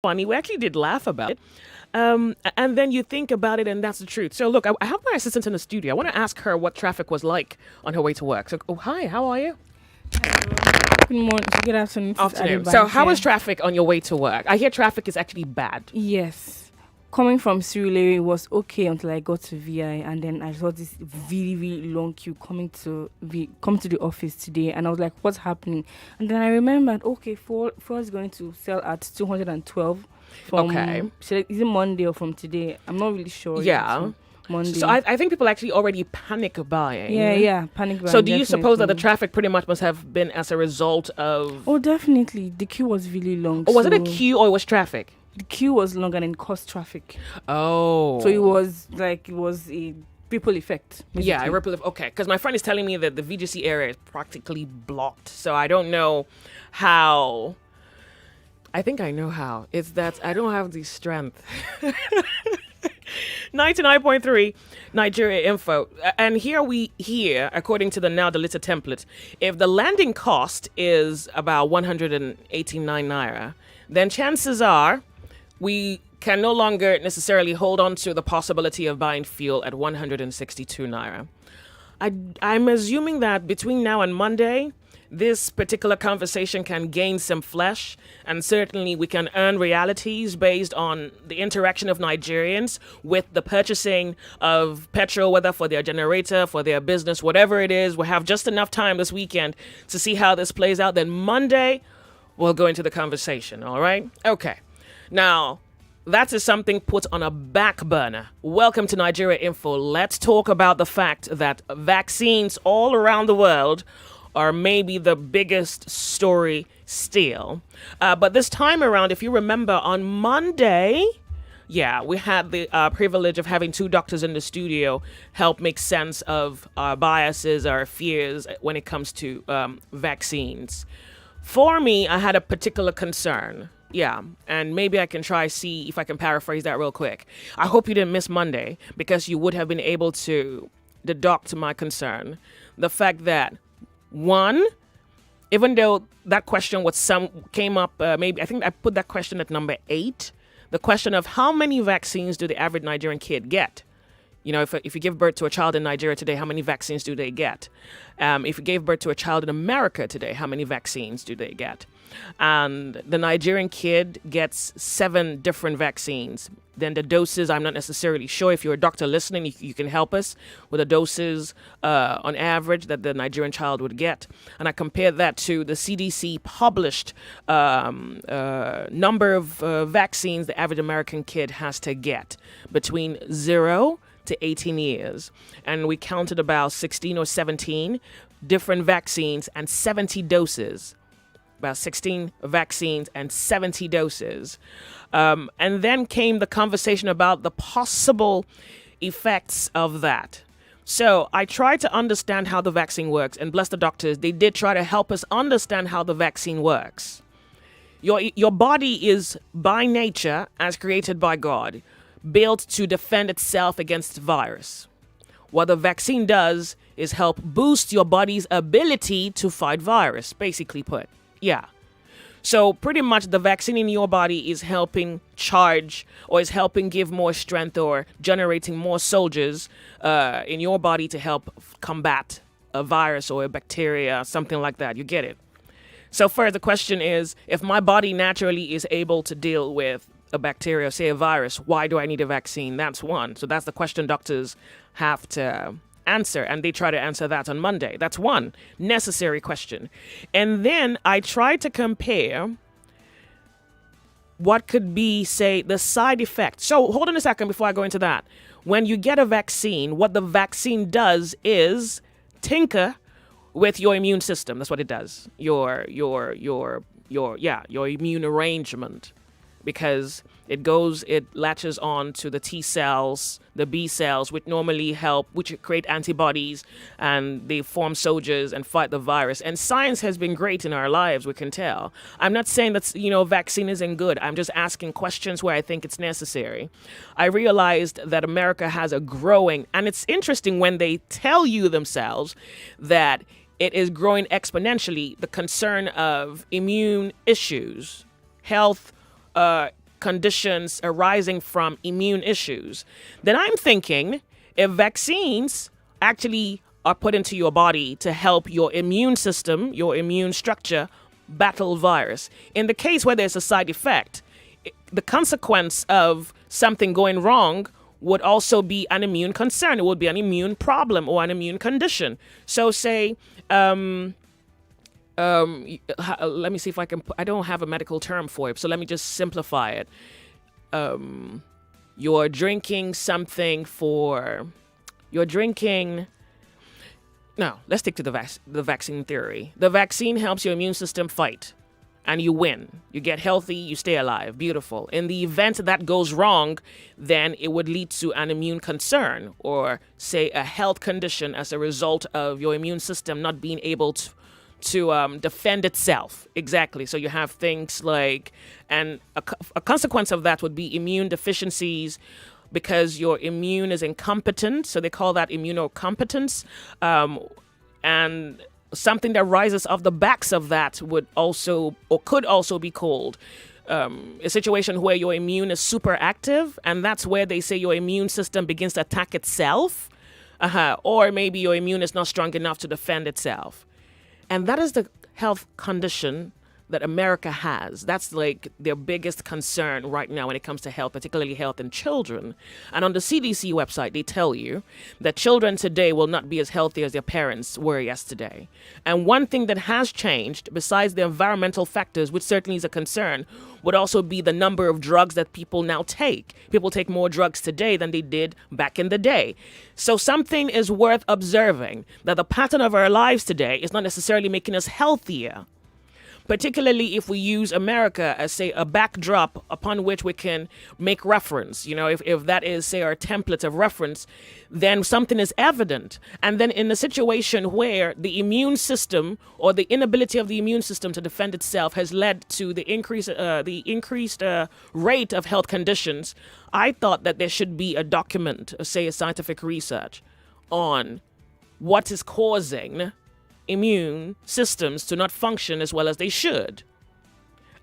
funny. We actually did laugh about it. And then you think about it, and that's the truth. So, look, I have my assistant in the studio. I want to ask her what traffic was like on her way to work. So, oh, hi, how are you? Good morning. Good afternoon. Afternoon. So, how was traffic on your way to work? I hear traffic is actually bad. Yes. Coming from Surulere, it was okay until I got to VI, and then I saw this really, really long queue coming to the office today, and I was like, "What's happening?" And then I remembered, okay, Ford is going to sell at 212 from. Okay. Is it Monday or from today? I'm not really sure. Yeah. Monday. So I think people actually already panic buying. Yeah, panic buying. So do you suppose that the traffic pretty much must have been as a result of... Oh, definitely. The queue was really long. Or was it a queue or it was traffic? The queue was long and it caused traffic. Oh. So it was a ripple effect. Basically. Yeah, a ripple effect. Okay, because my friend is telling me that the VGC area is practically blocked. So I don't know how... I think I know how. It's that I don't have the strength. 99.3 Nigeria Info. And here we hear, according to the now deleted template, if the landing cost is about 189 naira, then chances are we can no longer necessarily hold on to the possibility of buying fuel at 162 naira. I'm assuming that between now and Monday, this particular conversation can gain some flesh, and certainly we can earn realities based on the interaction of Nigerians with the purchasing of petrol, whether for their generator, for their business, whatever it is. We'll have just enough time this weekend to see how this plays out. Then Monday, we'll go into the conversation, all right? Okay. Now, that is something put on a back burner. Welcome to Nigeria Info. Let's talk about the fact that vaccines all around the world are maybe the biggest story still. But this time around, if you remember, on Monday, we had the privilege of having two doctors in the studio help make sense of our biases, our fears when it comes to vaccines. For me, I had a particular concern. Yeah, and maybe I can see if I can paraphrase that real quick. I hope you didn't miss Monday, because you would have been able to deduct my concern. The fact that, one, even though that question came up, maybe I think I put that question at number 8, the question of how many vaccines do the average Nigerian kid get? You know, if you give birth to a child in Nigeria today, how many vaccines do they get? If you gave birth to a child in America today, how many vaccines do they get? And the Nigerian kid gets 7 different vaccines. Then the doses, I'm not necessarily sure. If you're a doctor listening, you can help us with the doses on average that the Nigerian child would get. And I compared that to the CDC published number of vaccines the average American kid has to get between 0 to 18 years. And we counted about 16 or 17 different vaccines and 70 doses. About 16 vaccines and 70 doses. And then came the conversation about the possible effects of that. So I tried to understand how the vaccine works, and bless the doctors, they did try to help us understand how the vaccine works. Your body is, by nature, as created by God, built to defend itself against virus. What the vaccine does is help boost your body's ability to fight virus, basically put. Yeah. So pretty much the vaccine in your body is helping charge, or is helping give more strength, or generating more soldiers in your body to help combat a virus or a bacteria, something like that. You get it? So first, the question is, if my body naturally is able to deal with a bacteria, say a virus, why do I need a vaccine? That's one. So that's the question doctors have to answer, and they try to answer that on Monday. That's one necessary question. And then I tried to compare what could be, say, the side effects. So hold on a second before I go into that. When you get a vaccine, what the vaccine does is tinker with your immune system. That's what it does. Your immune arrangement. Because it latches on to the T cells, the B cells, which normally which create antibodies, and they form soldiers and fight the virus. And science has been great in our lives, we can tell. I'm not saying that, vaccine isn't good. I'm just asking questions where I think it's necessary. I realized that America has a growing, and it's interesting when they tell you themselves that it is growing exponentially, the concern of immune issues, health conditions arising from immune issues, then I'm thinking if vaccines actually are put into your body to help your immune system, your immune structure, battle virus. In the case where there's a side effect, the consequence of something going wrong would also be an immune concern. It would be an immune problem or an immune condition. So say, let me see if I can, I don't have a medical term for it, so let me just simplify it. You're drinking something no, let's stick to the vaccine theory. The vaccine helps your immune system fight, and you win. You get healthy, you stay alive. Beautiful. In the event that goes wrong, then it would lead to an immune concern or, say, a health condition as a result of your immune system not being able to defend itself. Exactly. So you have things like, and a consequence of that would be immune deficiencies, because your immune is incompetent. So they call that immunocompetence. And something that rises off the backs of that would also, or could also be called a situation where your immune is super active. And that's where they say your immune system begins to attack itself. Or maybe your immune is not strong enough to defend itself. And that is the health condition that America has. That's like their biggest concern right now when it comes to health, particularly health in children. And on the CDC website, they tell you that children today will not be as healthy as their parents were yesterday. And one thing that has changed, besides the environmental factors, which certainly is a concern, would also be the number of drugs that people now take. People take more drugs today than they did back in the day. So something is worth observing, that the pattern of our lives today is not necessarily making us healthier. Particularly if we use America as, say, a backdrop upon which we can make reference. You know, if that is, say, our template of reference, then something is evident. And then in a situation where the immune system or the inability of the immune system to defend itself has led to the increased rate of health conditions, I thought that there should be a document, say, a scientific research on what is causing immune systems to not function as well as they should.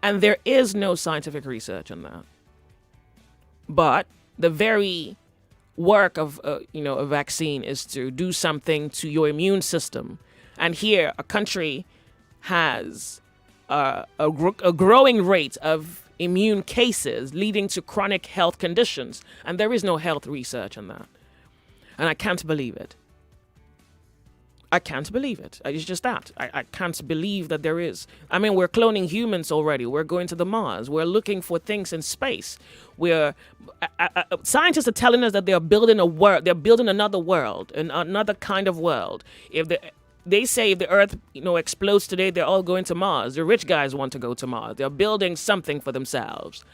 And there is no scientific research on that. But the very work of a vaccine is to do something to your immune system. And here, a country has a growing rate of immune cases leading to chronic health conditions. And there is no health research on that. And I can't believe it. I can't believe it. It's just that. I can't believe that there is. I mean, we're cloning humans already. We're going to the Mars. We're looking for things in space. Scientists are telling us that they're building a world. They're building another world, another kind of world. They say if the Earth, explodes today, they're all going to Mars. The rich guys want to go to Mars. They're building something for themselves.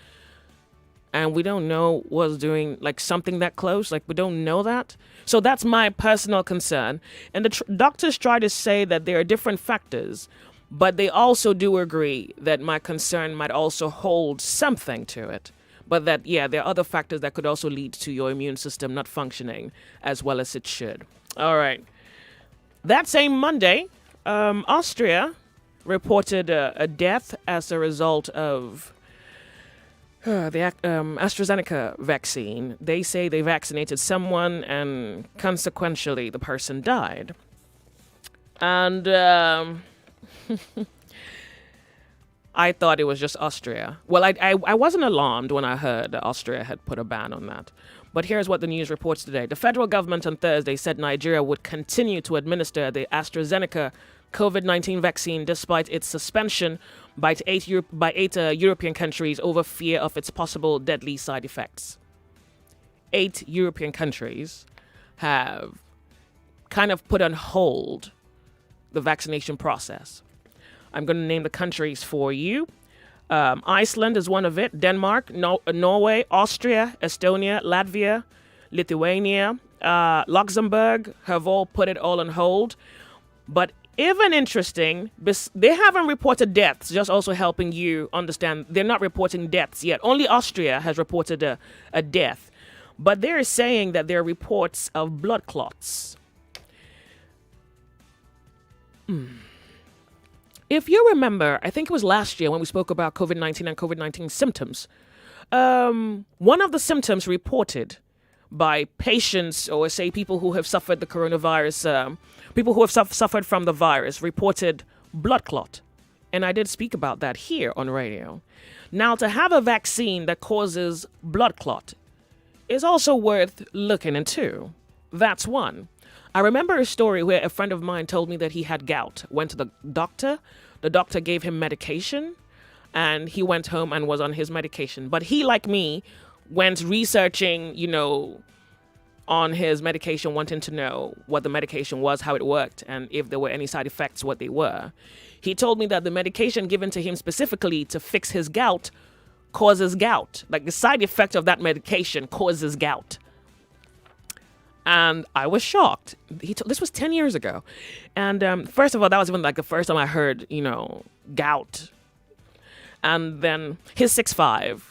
And we don't know what's doing, something that close. We don't know that. So that's my personal concern. And the doctors try to say that there are different factors, but they also do agree that my concern might also hold something to it. But that, there are other factors that could also lead to your immune system not functioning as well as it should. All right. That same Monday, Austria reported a death as a result of the AstraZeneca vaccine. They say they vaccinated someone and consequentially the person died. And I thought it was just Austria. Well, I wasn't alarmed when I heard that Austria had put a ban on that. But here's what the news reports today. The federal government on Thursday said Nigeria would continue to administer the AstraZeneca COVID-19 vaccine despite its suspension by eight European countries over fear of its possible deadly side effects. 8 European countries have kind of put on hold the vaccination process. I'm going to name the countries for you. Iceland is one of it. Denmark, Norway, Austria, Estonia, Latvia, Lithuania, Luxembourg have all put it all on hold. But even interesting, they haven't reported deaths, just also helping you understand. They're not reporting deaths yet. Only Austria has reported a death. But they're saying that there are reports of blood clots. If you remember, I think it was last year when we spoke about COVID-19 and COVID-19 symptoms, One of the symptoms reported by patients or say people who have suffered the coronavirus, people who have suffered from the virus reported blood clot. And I did speak about that here on radio. Now, to have a vaccine that causes blood clot is also worth looking into. That's one. I remember a story where a friend of mine told me that he had gout, went to the doctor. The doctor gave him medication, and he went home and was on his medication. But he, like me, went researching, on his medication, wanting to know what the medication was, how it worked, and if there were any side effects, what they were. He told me that the medication given to him specifically to fix his gout causes gout. Like the side effect of that medication causes gout. And I was shocked. This was 10 years ago. And first of all, that was even like the first time I heard, gout. And then he's 6'5",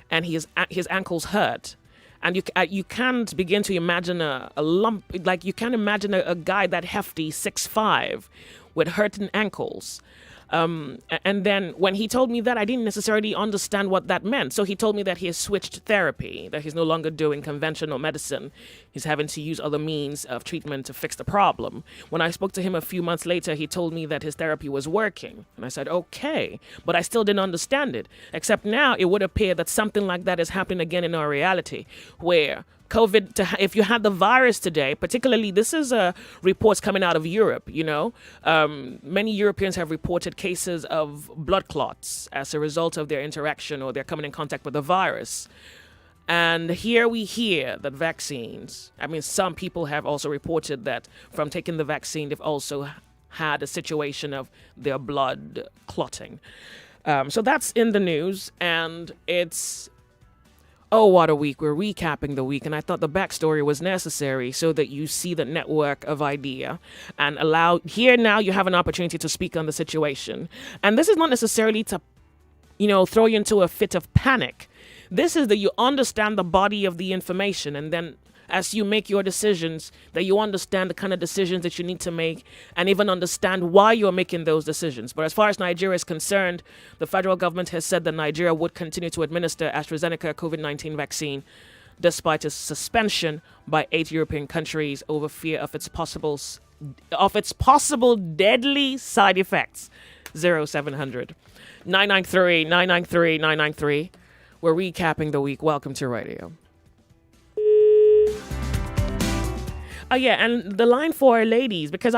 and his ankles hurt. And you can't begin to imagine a lump, like you can't imagine a guy that hefty, 6'5", with hurting ankles. And then when he told me that, I didn't necessarily understand what that meant. So he told me that he has switched therapy, that he's no longer doing conventional medicine. He's having to use other means of treatment to fix the problem. When I spoke to him a few months later, he told me that his therapy was working. And I said, okay, but I still didn't understand it. Except now it would appear that something like that is happening again in our reality, where COVID, if you had the virus today, particularly this is reports coming out of Europe, many Europeans have reported cases of blood clots as a result of their interaction or their coming in contact with the virus. And here we hear that vaccines, some people have also reported that from taking the vaccine, they've also had a situation of their blood clotting. So that's in the news, and it's what a week. We're recapping the week, and I thought the backstory was necessary so that you see the network of idea and here now you have an opportunity to speak on the situation. And this is not necessarily to, throw you into a fit of panic. This is that you understand the body of the information, and then as you make your decisions, that you understand the kind of decisions that you need to make and even understand why you're making those decisions. But as far as Nigeria is concerned, the federal government has said that Nigeria would continue to administer AstraZeneca COVID-19 vaccine despite its suspension by 8 European countries over fear of its possible deadly side effects. 0700 993 993 993. We're recapping the week. Welcome to radio. And the line for ladies, because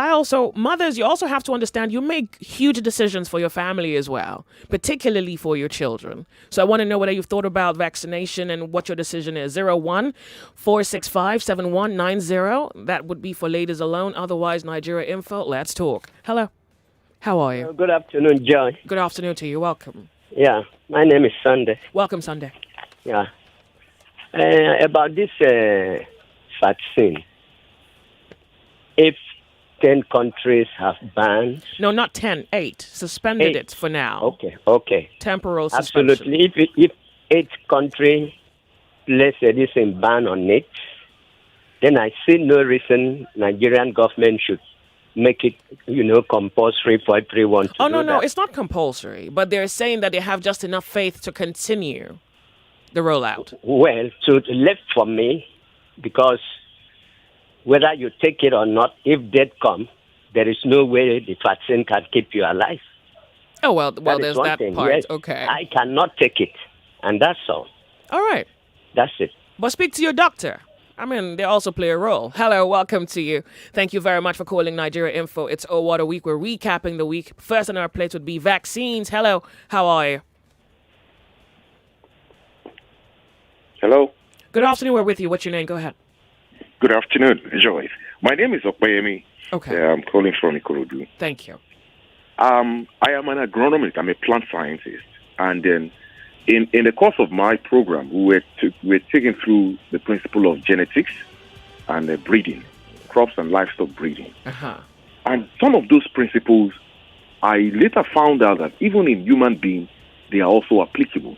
mothers, you also have to understand you make huge decisions for your family as well, particularly for your children. So I want to know whether you've thought about vaccination and what your decision is. 01-465-7190. That would be for ladies alone. Otherwise, Nigeria Info. Let's talk. Hello. How are you? Good afternoon, Joy. Good afternoon to you. Welcome. Yeah, my name is Sunday. Welcome, Sunday. Yeah. About this vaccine. If 10 countries have banned... No, not 10, 8. Suspended 8. It for now. Okay. Temporal suspension. Absolutely. If 8 countries place a decent ban on it, then I see no reason Nigerian government should make it, compulsory for everyone to do that. No, it's not compulsory. But they're saying that they have just enough faith to continue the rollout. Well, left for me, because whether you take it or not, if death comes, there is no way the vaccine can keep you alive. Oh, well, there's that thing. part. Yes, okay. I cannot take it, and that's all. All right. That's it. But speak to your doctor. They also play a role. Hello, welcome to you. Thank you very much for calling Nigeria Info. It's What a Week. We're recapping the week. First on our plate would be vaccines. Hello, how are you? Hello. Good afternoon, we're with you. What's your name? Go ahead. Good afternoon, Joyce. My name is Okpayemi. Okay. I'm calling from Ikorodu. Thank you. I am an agronomist. I'm a plant scientist. And then in the course of my program, we're taking through the principle of genetics and breeding, crops and livestock breeding. Uh-huh. And some of those principles, I later found out that even in human beings, they are also applicable.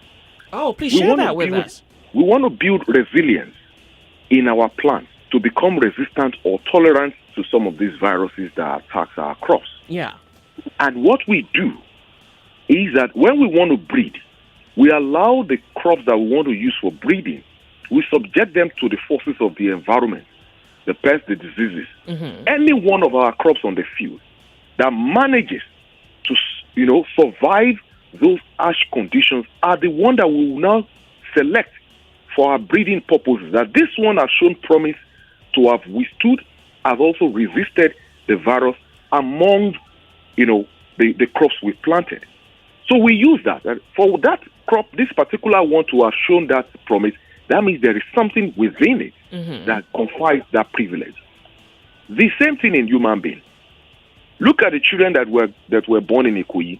Oh, please share that with us. We want to build resilience in our plants to become resistant or tolerant to some of these viruses that attack our crops. Yeah. And what we do is that when we want to breed, we allow the crops that we want to use for breeding, we subject them to the forces of the environment, the pests, the diseases. Any one of our crops on the field that manages to, survive those harsh conditions are the one that we will now select for our breeding purposes. That this one has shown promise to have withstood, has also resisted the virus among, the crops we planted. So we use that. And for that crop, this particular one to have shown that promise, that means there is something within it that confers that privilege. The same thing in human being. Look at the children that were born in Ikoyi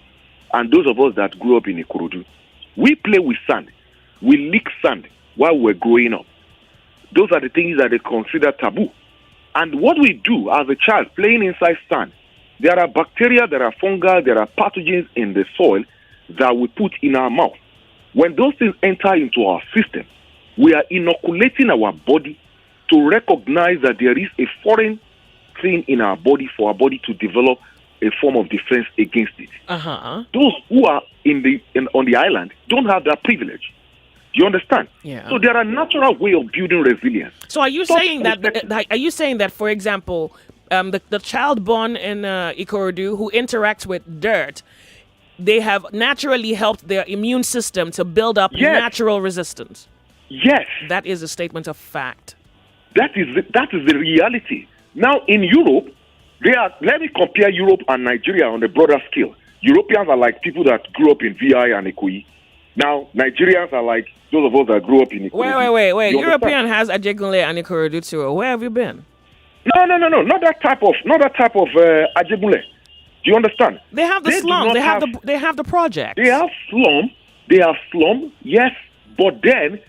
and those of us that grew up in Ikorodu. We play with sand. We lick sand while we're growing up. Those are the things that they consider taboo. And what we do as a child playing inside sand, there are bacteria, there are fungi, there are pathogens in the soil that we put in our mouth. When those things enter into our system, we are inoculating our body to recognize that there is a foreign thing in our body for our body to develop a form of defense against it. Those who are on the island don't have that privilege. Do you understand? Yeah. So there are natural way of building resilience. So are you saying that, for example, the child born in Ikorodu who interacts with dirt, they have naturally helped their immune system to build up natural resistance? Yes. That is a statement of fact. That is the reality. Now in Europe, let me compare Europe and Nigeria on a broader scale. Europeans are like people that grew up in VI and Ikoyi. Now Nigerians are like those of us that grew up in Ikoyi. Wait. European has Ajegunle and Ikorodu too. Where have you been? No. Not that type of Ajegunle. Do you understand? They have the slum. They have the project. They have slum. Yes, but then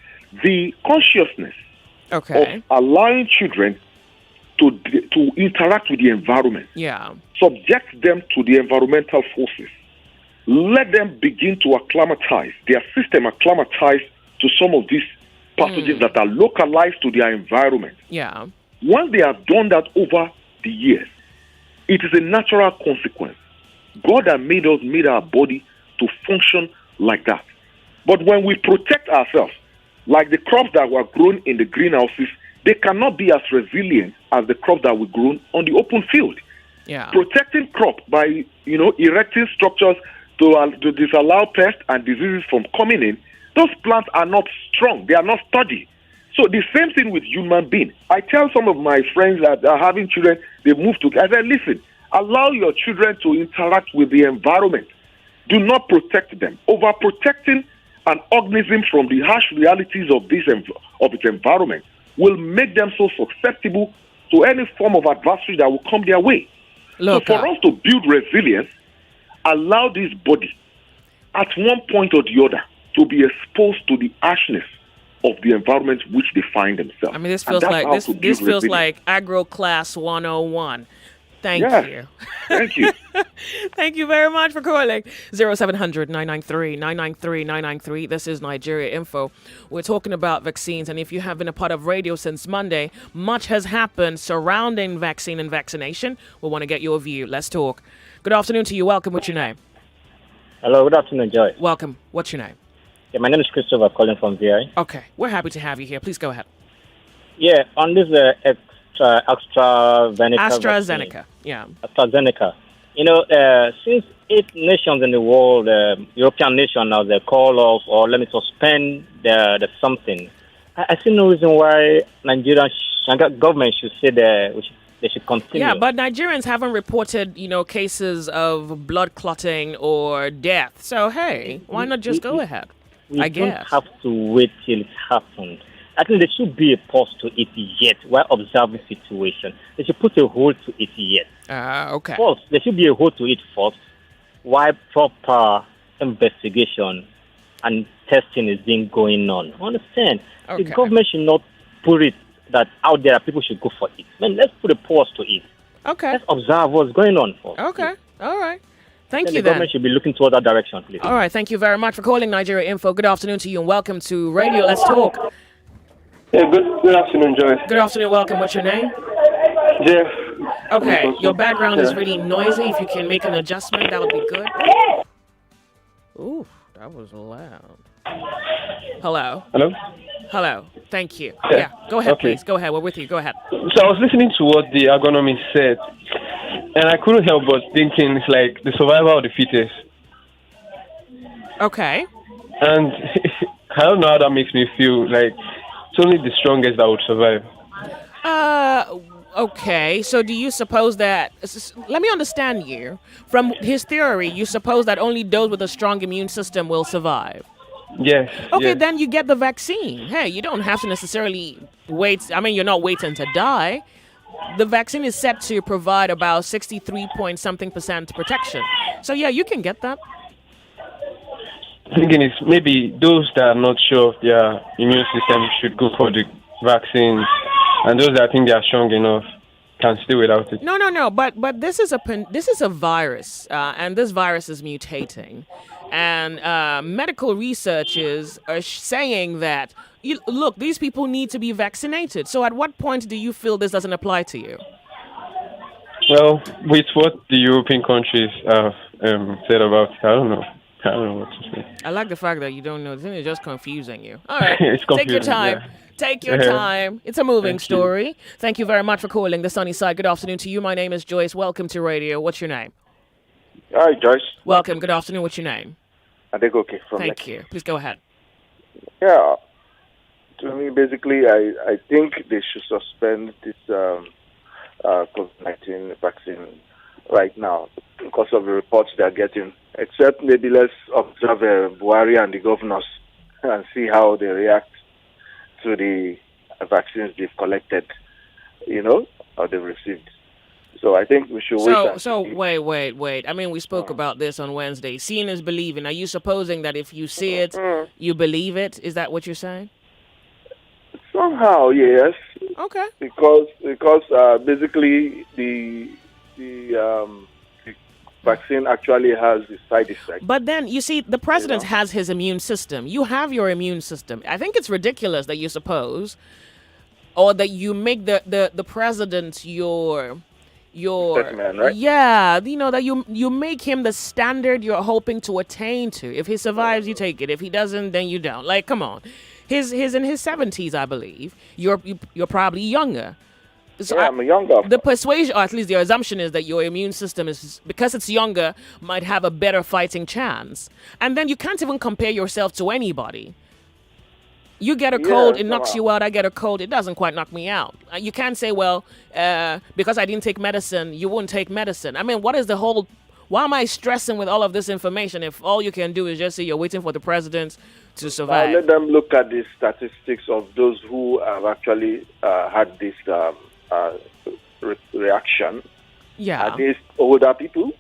the consciousness of allowing children to interact with the environment. Yeah. Subject them to the environmental forces. Let them begin to acclimatize, their system acclimatize to some of these pathogens that are localized to their environment. Yeah. Once they have done that over the years, it is a natural consequence. God has made our body to function like that. But when we protect ourselves, like the crops that were grown in the greenhouses, they cannot be as resilient as the crops that were grown on the open field. Yeah. Protecting crop by, erecting structures to disallow pests and diseases from coming in, those plants are not strong. They are not sturdy. So the same thing with human being. I tell some of my friends that are having children, they move to, I say, listen, allow your children to interact with the environment. Do not protect them. Overprotecting an organism from the harsh realities of its environment will make them so susceptible to any form of adversity that will come their way. So for us to build resilience, allow this body at one point or the other to be exposed to the harshness of the environment which they find themselves. I mean, this feels like agro class 101. Thank you. Thank you. Thank you very much for calling. 0700-993-993-993. This is Nigeria Info. We're talking about vaccines, and if you have been a part of radio since Monday, much has happened surrounding vaccine and vaccination. We want to get your view. Let's talk. Good afternoon to you. Welcome. What's your name? Hello. Good afternoon, Joyce. Welcome. What's your name? Yeah, my name is Christopher, calling from VI. Okay. We're happy to have you here. Please go ahead. Yeah, on this AstraZeneca. AstraZeneca. Yeah. AstraZeneca. Since 8 nations in the world, European nations now, they call off or let me suspend the something. I see no reason why Nigerian government should say they should continue. Yeah, but Nigerians haven't reported, cases of blood clotting or death. So, hey, why not just go ahead? We don't have to wait till it happens. I think there should be a pause to it yet while observing situation. They should put a hold to it yet. Okay. First, there should be a hold to it first while proper investigation and testing is being going on. Understand? Okay. The government should not put it that out there people should go for it. Then let's put a pause to it. Okay. Let's observe what's going on first. Okay. All right. Thank you, the government should be looking toward that direction, please. All right. Thank you very much for calling Nigeria Info. Good afternoon to you and welcome to Radio Let's Talk. Yeah, good afternoon, Joyce. Good afternoon. Welcome. What's your name? Jeff. Okay. Your background is really noisy. If you can make an adjustment, that would be good. Ooh, that was loud. Hello. Hello? Hello. Thank you. Yeah. Yeah. Go ahead, Okay. please. Go ahead. We're with you. Go ahead. So I was listening to what the agronomist said, and I couldn't help but thinking it's like the survival of the fittest. Okay. And I don't know how that makes me feel. Like it's only the strongest that would survive. Uh, okay. So do you suppose that? Let me understand you. From his theory, you suppose that only those with a strong immune system will survive. Yes. Okay, Yes. then you get the vaccine. Hey, you don't have to necessarily wait. I mean, you're not waiting to die. The vaccine is set to provide about 63 point something percent protection. So yeah, you can get that. Thinking is maybe those that are not sure of their immune system should go for the vaccines, and those that think they are strong enough can stay without it. No. But this is a virus, and this virus is mutating, and medical researchers are saying that look, these people need to be vaccinated. So at what point do you feel this doesn't apply to you? Well, with what the European countries have said about it, I don't know what to say. I like the fact that you don't know. This is just confusing you. All right, It's take your confusing, time. yeah. Take your Yeah. time. It's a moving Thank you. story. Thank you very much for calling the Sunny Side. Good afternoon to you. My name is Joyce. Welcome to radio. What's your name? Hi, Joyce. Welcome. Good afternoon. What's your name? Adegoke from Thank Lekki. you. Please go ahead. Yeah, to me, basically, I think they should suspend this COVID-19 vaccine right now because of the reports they're getting. Except maybe let's observe Buhari and the governors and see how they react to the vaccines they've collected, or they've received. So I think we should wait. So wait. I mean, we spoke about this on Wednesday. Seeing is believing. Are you supposing that if you see it, you believe it? Is that what you're saying? Somehow, yes. Okay. Because basically the vaccine actually has the side effect. But then, you see, the president has his immune system. You have your immune system. I think it's ridiculous that you suppose, or that you make the president your Specimen, right? yeah, that you make him the standard you're hoping to attain to. If he survives, you take it. If he doesn't, then you don't. Like, come on. He's in his 70s, I believe. You're probably younger. So I'm younger. The persuasion, or at least the assumption, is that your immune system is, because it's younger, might have a better fighting chance. And then you can't even compare yourself to anybody. You get a cold, it knocks you out. I get a cold, it doesn't quite knock me out. You can't say, well, because I didn't take medicine, you wouldn't take medicine. I mean, what is the whole... Why am I stressing with all of this information if all you can do is just say you're waiting for the president to survive? Let them look at the statistics of those who have actually had this reaction. Yeah. Are these older people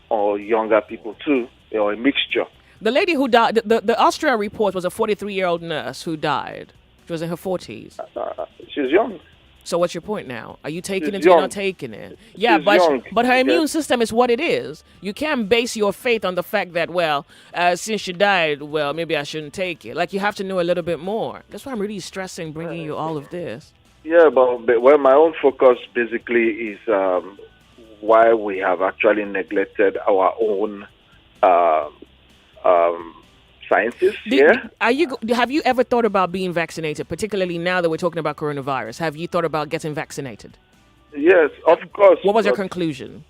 or younger people too, or a mixture? The lady who died, the Austria report was a 43-year-old nurse who died. She was in her 40s. She's young. So what's your point now? Are you taking She's it or you're young. not taking it? Yeah, She's but young. but her immune Yes. system is what it is. You can't base your faith on the fact that, well, since she died, well, maybe I shouldn't take it. Like, you have to know a little bit more. That's why I'm really stressing bringing you all of this. Yeah, but well, my own focus basically is why we have actually neglected our own scientists here. Have you ever thought about being vaccinated, particularly now that we're talking about coronavirus? Have you thought about getting vaccinated? Yes, of course. What was your but- conclusion?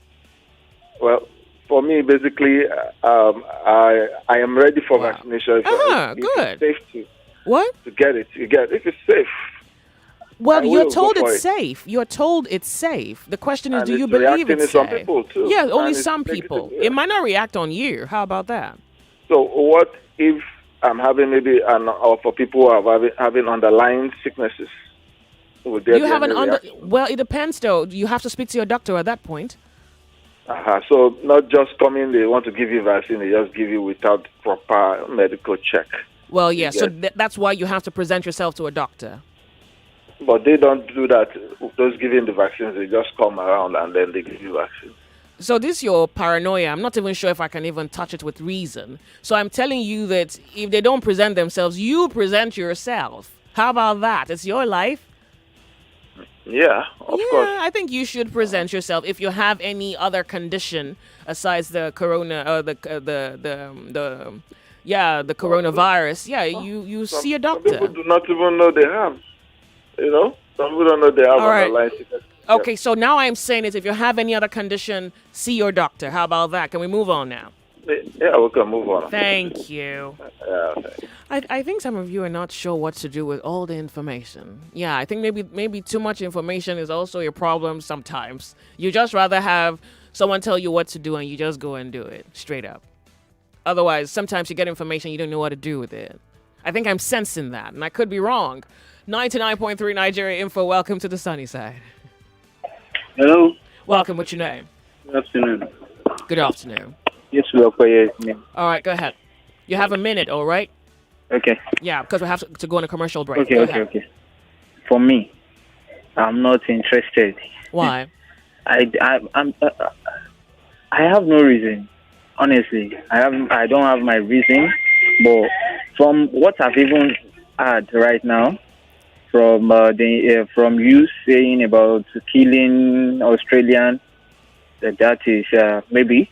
Well, for me, basically, I am ready for vaccination. If Good. It's safe What? to get it. If it's safe. Well, I you're will told go for it's it. safe. You're told it's safe. The question is, And do you it's believe reacting it's in some safe? people, too. Yeah, only And it's some negative, people. yeah. It might not react on you. How about that? So what if I'm having maybe or for people who are having underlying sicknesses? Would there You be have any an under. reaction? Well, it depends, though. You have to speak to your doctor at that point. So not just coming, they want to give you vaccine, they just give you without proper medical check. Well, yeah. So Yes. that's why you have to present yourself to a doctor. But they don't do that. Those giving the vaccines, they just come around and then they give you vaccines. So this is your paranoia. I'm not even sure if I can even touch it with reason. So I'm telling you that if they don't present themselves, you present yourself. How about that? It's your life. Yeah, of course. I think you should present yourself if you have any other condition aside the corona or the the coronavirus, you see a Some people doctor. do not even know they have. Some people don't know they have All right. underlying sickness. Okay, so now I'm saying is if you have any other condition, see your doctor. How about that? Can we move on now? Yeah, we can move on. Thank you. Yeah, okay. I think some of you are not sure what to do with all the information. Yeah, I think maybe too much information is also a problem sometimes. You just rather have someone tell you what to do and you just go and do it straight up. Otherwise, sometimes you get information you don't know what to do with it. I think I'm sensing that, and I could be wrong. 99.3 Nigeria Info, welcome to the sunny side. Hello. Welcome, what's your name? Good afternoon. Good afternoon. Yes, we are quiet. All right, go ahead. You have a minute, all right? Okay. Yeah, because we have to go on a commercial break. Go ahead. Okay. For me, I'm not interested. Why? I have no reason. Honestly, I don't have my reason. But from what I've even heard right now, from you saying about killing Australian, that is maybe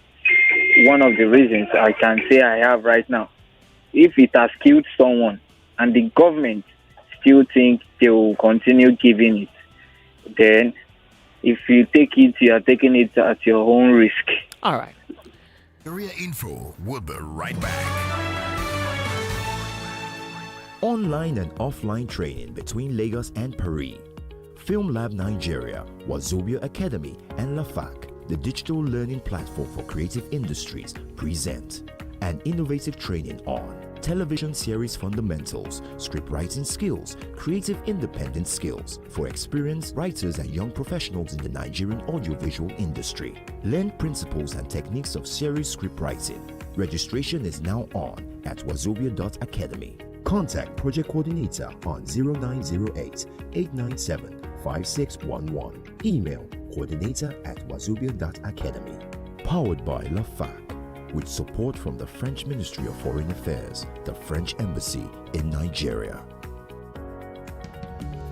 one of the reasons I can say I have right now. If it has killed someone and the government still think they will continue giving it, then if you take it, you are taking it at your own risk. All right. Area Info will be right back. Online and offline training between Lagos and Paris. Film Lab Nigeria, Wazobia Academy, and LAFAC, the digital learning platform for creative industries, present an innovative training on television series fundamentals, scriptwriting skills, creative independent skills for experienced writers and young professionals in the Nigerian audiovisual industry. Learn principles and techniques of series scriptwriting. Registration is now on at wazobia.academy. Contact Project Coordinator on 0908 897 5611. Email coordinator@wazobia.academy. Powered by LAFAC, with support from the French Ministry of Foreign Affairs, the French Embassy in Nigeria.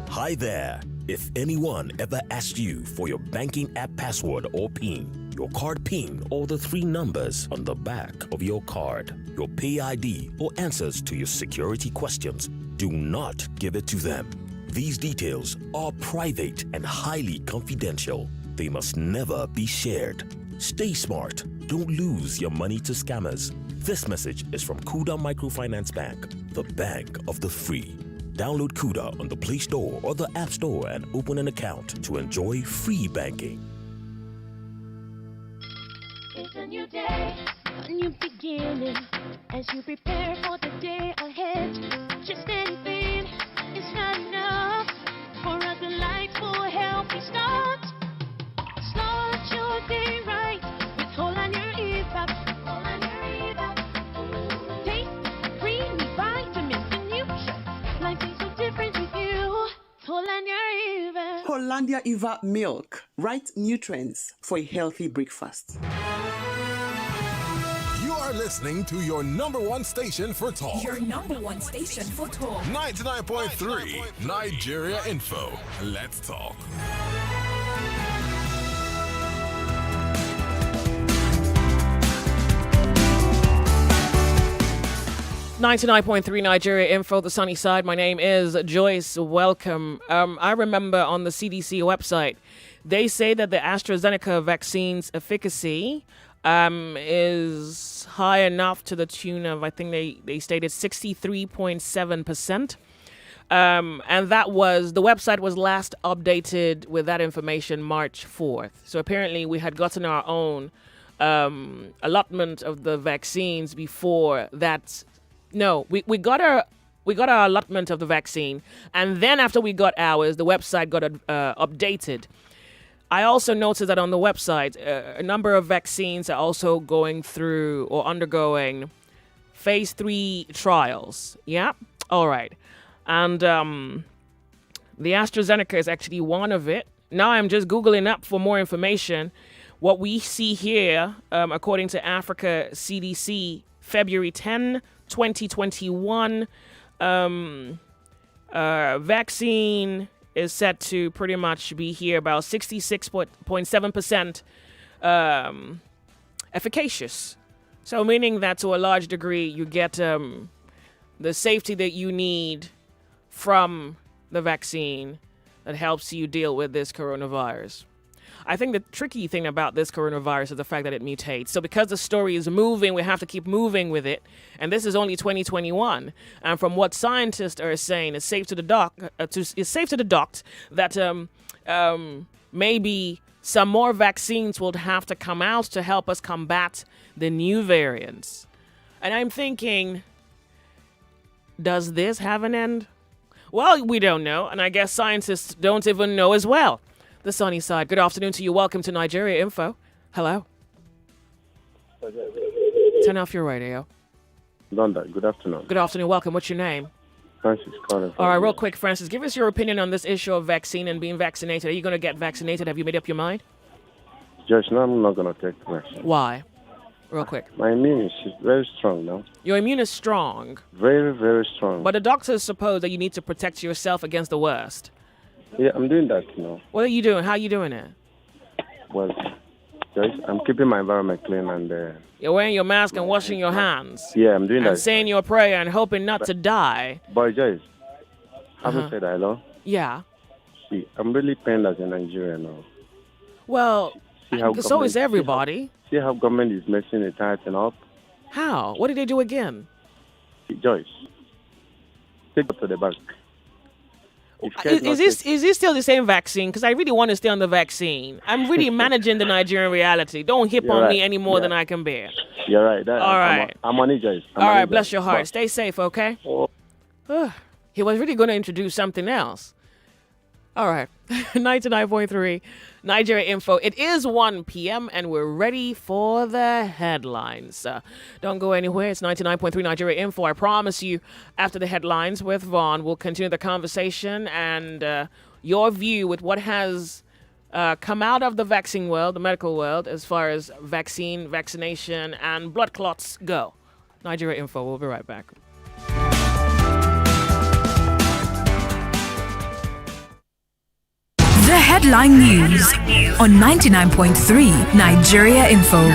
Hi there. If anyone ever asks you for your banking app password or PIN, your card PIN, or the 3 numbers on the back of your card, your Pay ID, or answers to your security questions, do not give it to them. These details are private and highly confidential. They must never be shared. Stay smart. Don't lose your money to scammers. This message is from Kuda Microfinance Bank, the bank of the free. Download Kuda on the Play Store or the App Store and open an account to enjoy free banking. It's a new day, a new beginning. As you prepare for the day ahead, just anything is not enough for a delightful, healthy start. Start your day right with Whole on your EVAP. Take creamy vitamins and nutrients. Life is so different with you. Whole on your EVAP. Hollandia Eva milk, right nutrients for a healthy breakfast. You are listening to your number one station for talk. Your number one station for talk. 99.3 Nigeria Info. Let's talk. .3 Nigeria Info, the sunny side. My name is Joyce. Welcome. I remember on the CDC website, they say that the AstraZeneca vaccine's efficacy is high enough to the tune of, I think they stated 63.7%. And that was, the website was last updated with that information March 4th. So apparently we had gotten our own allotment of the vaccines before that. No, we got our allotment of the vaccine, and then after we got ours, the website got updated. I also noticed that on the website, a number of vaccines are also going through or undergoing phase 3 trials. Yeah, all right, and the AstraZeneca is actually one of it. Now I'm just Googling up for more information. What we see here, according to Africa CDC, February 10, 2021, vaccine is set to pretty much be here about 66.7% efficacious. So meaning that to a large degree, you get the safety that you need from the vaccine that helps you deal with this coronavirus. I think the tricky thing about this coronavirus is the fact that it mutates. So because the story is moving, we have to keep moving with it. And this is only 2021. And from what scientists are saying, it's safe to deduct that maybe some more vaccines will have to come out to help us combat the new variants. And I'm thinking, does this have an end? Well, we don't know. And I guess scientists don't even know as well. The sunny side. Good afternoon to you. Welcome to Nigeria Info. Hello. Turn off your radio. London. Good afternoon. Good afternoon. Welcome. What's your name? Francis calling. All right, real quick, Francis. Give us your opinion on this issue of vaccine and being vaccinated. Are you going to get vaccinated? Have you made up your mind? Joyce, no, I'm not going to take the vaccine. Why? Real quick. My immune is very strong now. Your immune is strong. Very, very strong. But the doctors suppose that you need to protect yourself against the worst. Yeah, I'm doing that, What are you doing? How are you doing it? Well, Joyce, I'm keeping my environment clean and... You're wearing your mask and washing your hands. Yeah, I'm doing that. And saying your prayer and hoping not to die. But Joyce, haven't said hello? Yeah. See, I'm really pained as a Nigerian now. Well, so is everybody. See how government is messing the entire thing up? How? What did they do again? See, Joyce, take it to the bank. Is this still the same vaccine? Because I really want to stay on the vaccine. I'm really managing the Nigerian reality. Don't hip on me any more than I can bear. You're right. All right. I'm on it, Joyce. All right, bless your heart. Stay safe, okay? He was really going to introduce something else. All right. 99.3 Nigeria Info. It is 1 p.m. and we're ready for the headlines. Don't go anywhere. It's 99.3 Nigeria Info. I promise you, after the headlines with Vaughn, we'll continue the conversation and your view with what has come out of the vaccine world, the medical world, as far as vaccination, and blood clots go. Nigeria Info. We'll be right back. The headline news on 99.3 Nigeria Info.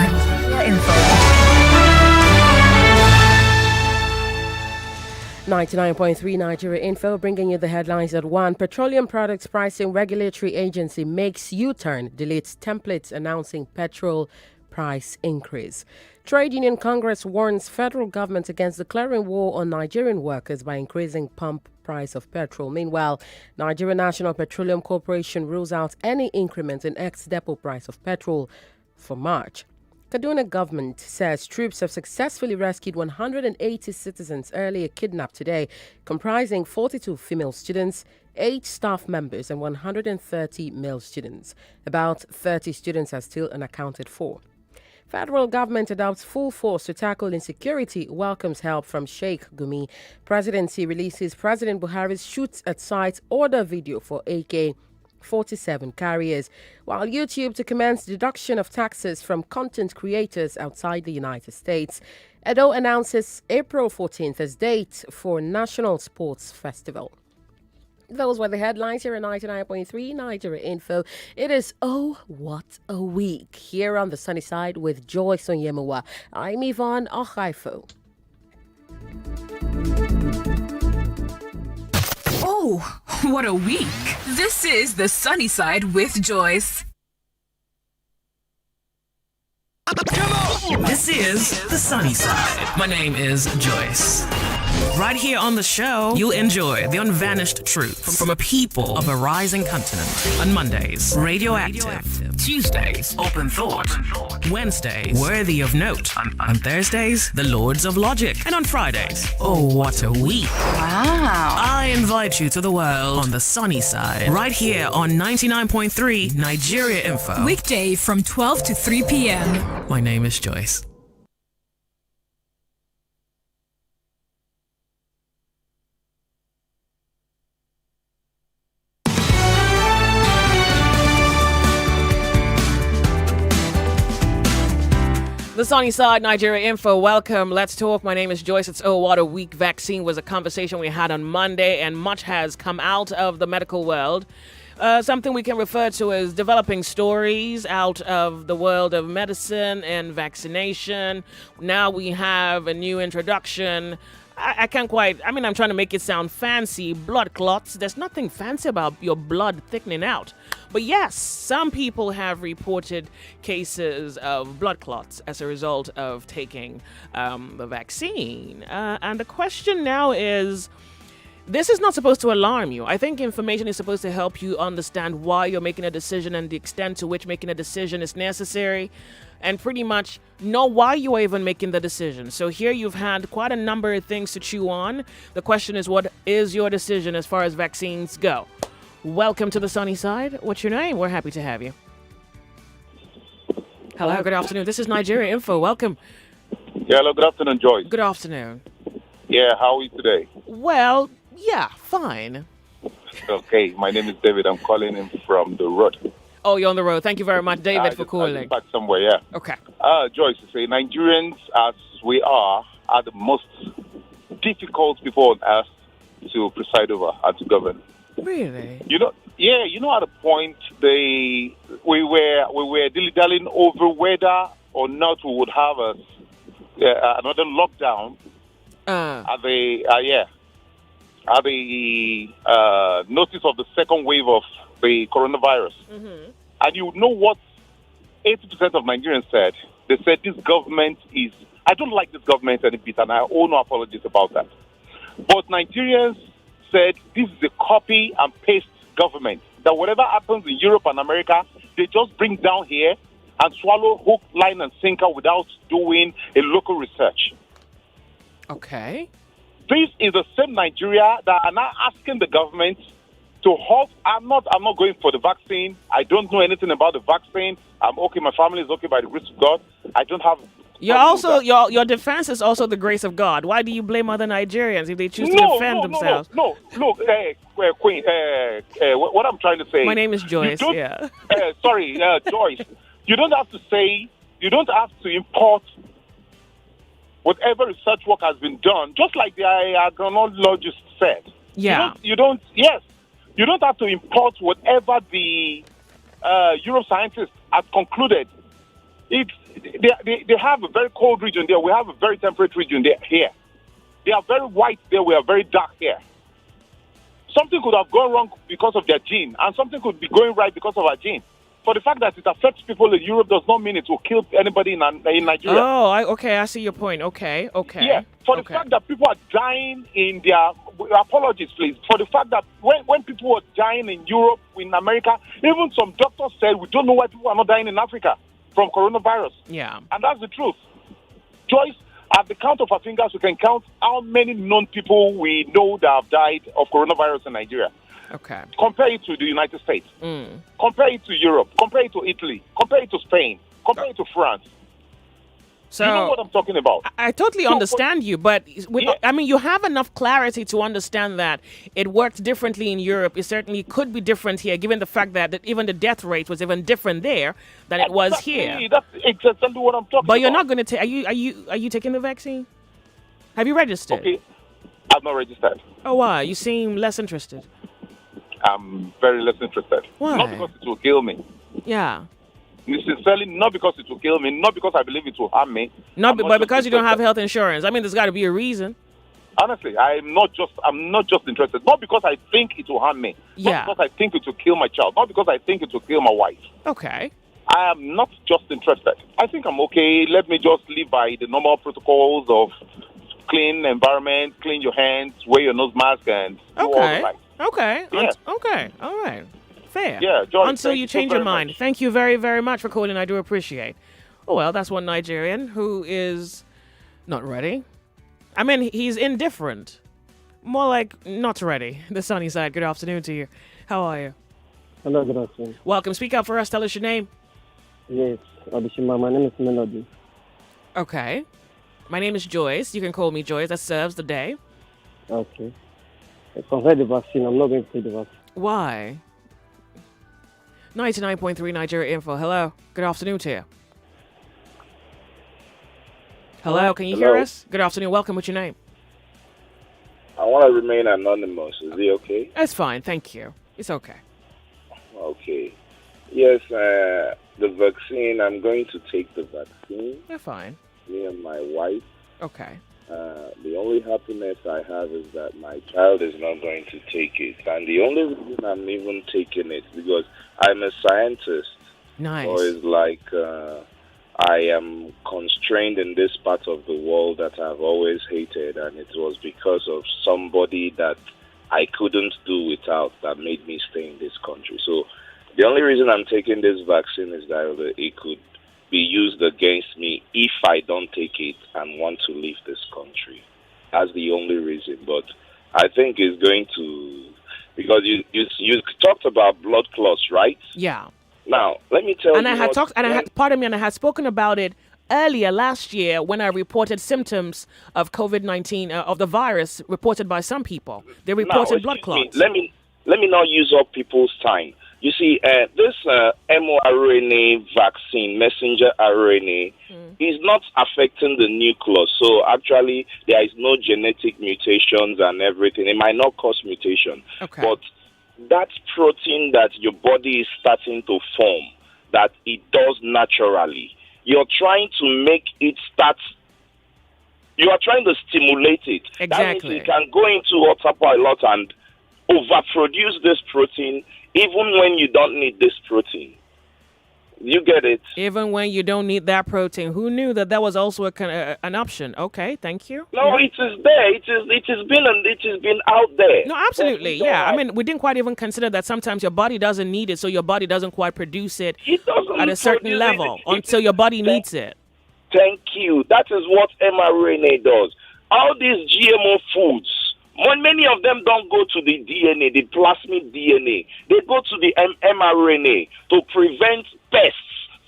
99.3 Nigeria Info, bringing you the headlines at 1. Petroleum Products Pricing Regulatory Agency makes U-turn, deletes templates announcing petrol price increase. Trade Union Congress warns federal government against declaring war on Nigerian workers by increasing pump price of petrol. Meanwhile, Nigeria National Petroleum Corporation rules out any increment in ex-depot price of petrol for March. Kaduna government says troops have successfully rescued 180 citizens earlier kidnapped today, comprising 42 female students, 8 staff members and 130 male students. About 30 students are still unaccounted for. Federal government adopts full force to tackle insecurity, welcomes help from Sheikh Gumi. Presidency releases President Buhari's shoots at sight order video for AK-47 carriers, while YouTube to commence deduction of taxes from content creators outside the United States. Edo announces April 14th as date for National Sports Festival. Those were the headlines here at 99.3 Nigeria Info. It is Oh, What a Week here on the sunny side with Joyce Onyemuwa. I'm Yvonne Ochaifo. Oh, what a week. This is the sunny side with Joyce. This is the sunny side. My name is Joyce. Right here on the show, you'll enjoy the unvanished truth from a people of a rising continent. On Mondays, Radioactive. Tuesdays, Open Thought. Wednesdays, Worthy of Note. On Thursdays, The Lords of Logic. And on Fridays, Oh, What a Week. Wow. I invite you to the world on the sunny side. Right here on 99.3 Nigeria Info. Weekday from 12 to 3 p.m. My name is Joyce. The sunny side, Nigeria Info. Welcome. Let's talk. My name is Joyce. It's Oh, What a Week. Vaccine was a conversation we had on Monday, and much has come out of the medical world. something we can refer to as developing stories out of the world of medicine and vaccination. Now we have a new introduction. I can't quite, I'm trying to make it sound fancy. Blood clots. There's nothing fancy about your blood thickening out. But yes, some people have reported cases of blood clots as a result of taking the vaccine. And the question now is, this is not supposed to alarm you. I think information is supposed to help you understand why you're making a decision and the extent to which making a decision is necessary, and pretty much know why you are even making the decision. So here you've had quite a number of things to chew on. The question is, what is your decision as far as vaccines go? Welcome to the sunny side. What's your name? We're happy to have you. Hello, good afternoon. This is Nigeria Info. Welcome. Yeah, hello, good afternoon, Joyce. Good afternoon. Yeah, how are you today? Well, yeah, fine. Okay, my name is David. I'm calling in from the road. Oh, you're on the road. Thank you very much, David, for calling. I'm back somewhere, yeah. Okay. Joyce, you say Nigerians, as we are the most difficult people on earth to preside over and to govern. Really? At a point we were dilly-dallying over whether or not we would have another lockdown at the notice of the second wave of the coronavirus. Mm-hmm. And you know what 80% of Nigerians said? They said this government is... I don't like this government any bit, and I owe no apologies about that. But Nigerians said this is a copy and paste government. That whatever happens in Europe and America, they just bring down here and swallow hook, line, and sinker without doing a local research. Okay. This is the same Nigeria that are now asking the government to halt. I'm not going for the vaccine. I don't know anything about the vaccine. I'm okay. My family is okay by the grace of God. I don't have... You're also your defense is also the grace of God. Why do you blame other Nigerians if they choose to defend themselves? No. Look, Queen, what I'm trying to say... My name is Joyce, yeah. Joyce. You don't have to import whatever research work has been done, just like the agronologist said. Yeah. You don't have to import whatever the neuroscientists have concluded. They have a very cold region there. We have a very temperate region there here. They are very white there. We are very dark here. Something could have gone wrong because of their gene, and something could be going right because of our gene. For the fact that it affects people in Europe does not mean it will kill anybody in Nigeria. Oh, I see your point. Okay. Yeah, for the fact that people are dying in their... Apologies, please. For the fact that when people were dying in Europe, in America, even some doctors said, we don't know why people are not dying in Africa from coronavirus. Yeah. And that's the truth. Joyce, at the count of our fingers, we can count how many known people we know that have died of coronavirus in Nigeria. Okay. Compare it to the United States. Mm. Compare it to Europe. Compare it to Italy. Compare it to Spain. Compare it to France. So, you know what I'm talking about. I totally understand you, but you have enough clarity to understand that it worked differently in Europe. It certainly could be different here, given the fact that even the death rate was even different there than it was here. That's exactly what I'm talking about. But you're not going to take... Are you taking the vaccine? Have you registered? Okay. I've not registered. Oh, why? You seem less interested. I'm very less interested. Why? Not because it will kill me. Yeah. Sincerely, not because it will kill me, not because I believe it will harm me. But because you don't have health insurance. I mean, there's got to be a reason. Honestly, I'm not just interested. Not because I think it will harm me. Yeah. Not because I think it will kill my child. Not because I think it will kill my wife. Okay. I am not just interested. I think I'm okay. Let me just live by the normal protocols of clean environment, clean your hands, wear your nose mask, and do all the right. Okay. Yeah. Okay. All right. Fair. Yeah, George, until you change your mind. Much. Thank you very, very much for calling. I do appreciate. Oh, well, that's one Nigerian who is not ready. I mean, he's indifferent. More like not ready. The sunny side. Good afternoon to you. How are you? Hello, good afternoon. Welcome. Speak up for us. Tell us your name. Yes, Abishima. My name is Melody. Okay. My name is Joyce. You can call me Joyce. That serves the day. Okay. Compared to the vaccine, I'm not going to take the vaccine. Why? 99.3 Nigeria Info. Hello. Good afternoon to you. Hello. Can you hear us? Good afternoon. Welcome. What's your name? I want to remain anonymous. Is it okay? That's fine. Thank you. It's okay. Yes, the vaccine. I'm going to take the vaccine. You're fine. Me and my wife. Okay. The only happiness I have is that my child is not going to take it. And the only reason I'm even taking it because I'm a scientist. Nice. So it's like I am constrained in this part of the world that I've always hated. And it was because of somebody that I couldn't do without that made me stay in this country. So the only reason I'm taking this vaccine is that it could be used against me if I don't take it and want to leave this country. That's the only reason. But I think it's going to, because you talked about blood clots, right? Yeah. Now let me tell and you. I had spoken about it earlier last year when I reported symptoms of COVID-19 of the virus reported by some people. They reported blood clots. Let me not use up people's time. You see, this mRNA vaccine, messenger RNA, is not affecting the nucleus. So actually, there is no genetic mutations and everything. It might not cause mutation. Okay. But that protein that your body is starting to form, that it does naturally, you're trying to make it start. You are trying to stimulate it. Exactly. That means it can go into autopilot and overproduce this protein even when you don't need this protein. You get it? Even when you don't need that protein. Who knew that was also an option? Okay, thank you. No, yeah. It is there. It has been out there. No, absolutely. Yeah. I mean, we didn't quite even consider that sometimes your body doesn't need it, so your body doesn't quite produce it at a certain level until your body needs it. Thank you. That is what mRNA does. All these GMO foods, many of them don't go to the DNA, the plasmid DNA. They go to the mRNA to prevent pests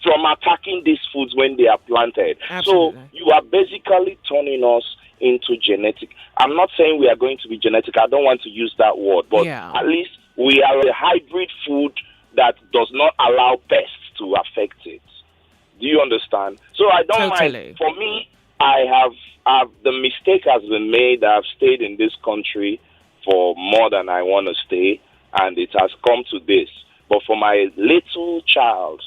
from attacking these foods when they are planted. Absolutely. So you are basically turning us into genetic. I'm not saying we are going to be genetic. I don't want to use that word. But at least we are a hybrid food that does not allow pests to affect it. Do you understand? So I don't mind. For me, the mistake has been made. I've stayed in this country for more than I want to stay, and it has come to this. But for my little child,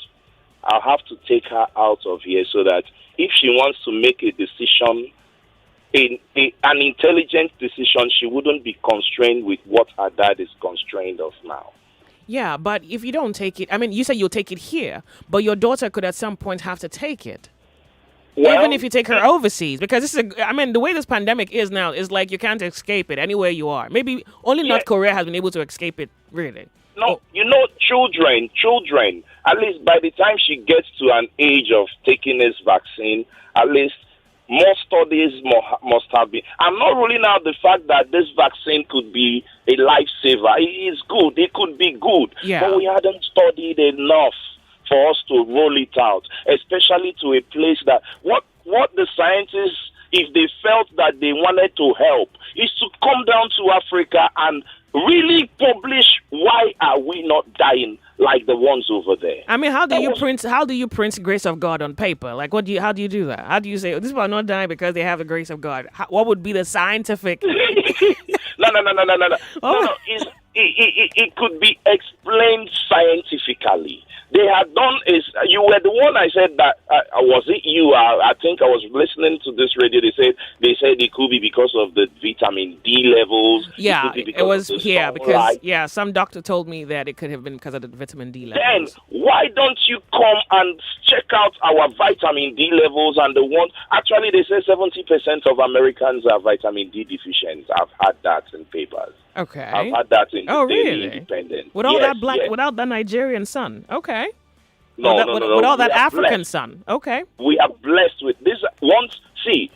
I'll have to take her out of here so that if she wants to make a decision, an intelligent decision, she wouldn't be constrained with what her dad is constrained of now. Yeah, but if you don't take it, I mean, you say you'll take it here, but your daughter could at some point have to take it. Well, even if you take her overseas, because the way this pandemic is now is like you can't escape it anywhere you are. Maybe only North Korea has been able to escape it, really. No, children, at least by the time she gets to an age of taking this vaccine, at least more studies must have been. I'm not ruling out the fact that this vaccine could be a lifesaver. It is good. It could be good. Yeah. But we hadn't studied enough for us to roll it out, especially to a place that what the scientists, if they felt that they wanted to help, is to come down to Africa and really publish why are we not dying like the ones over there. I mean, how do you print grace of God on paper? Like, how do you do that? How do you say these people are not dying because they have the grace of God? What would be the scientific? No. Oh. No. It could be explained scientifically. They had done you were the one I said that was it you? I think I was listening to this radio. They said it could be because of the vitamin D levels. Yeah, it was here because some doctor told me that it could have been because of the vitamin D levels. Then why don't you come and check out our vitamin D levels and the one? Actually, they say 70% of Americans are vitamin D deficient. I've had that in papers. Okay. I've had that in the Daily really? Independent. With all that without that Nigerian sun. Okay. No. With all that African sun. Okay. We are blessed with this. See,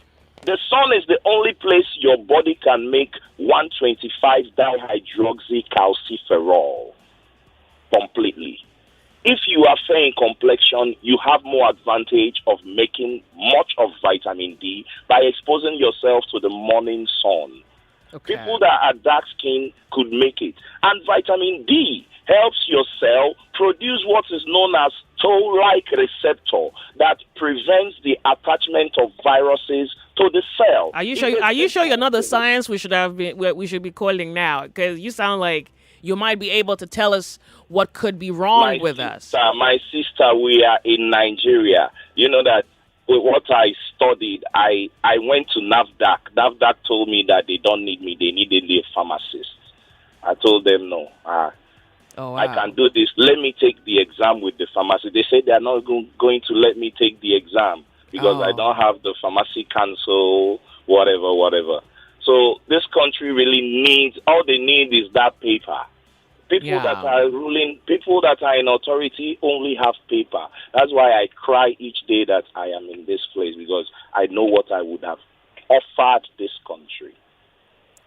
the sun is the only place your body can make 125 dihydroxycalciferol completely. If you are fair in complexion, you have more advantage of making much of vitamin D by exposing yourself to the morning sun. Okay. People that are dark skinned could make it. And vitamin D helps your cell produce what is known as toll-like receptor that prevents the attachment of viruses to the cell. Are you sure you're not the science we should be calling now? Because you sound like you might be able to tell us what could be wrong with us. My sister, we are in Nigeria. You know that with what I studied, I went to NAFDAC. NAFDAC told me that they don't need me. They needed a pharmacist. I told them no. I can do this. Let me take the exam with the pharmacy. They said they are not going to let me take the exam because I don't have the pharmacy council, whatever. So this country really needs, all they need is that paper. People that are ruling, people that are in authority only have paper. That's why I cry each day that I am in this place, because I know what I would have offered this country.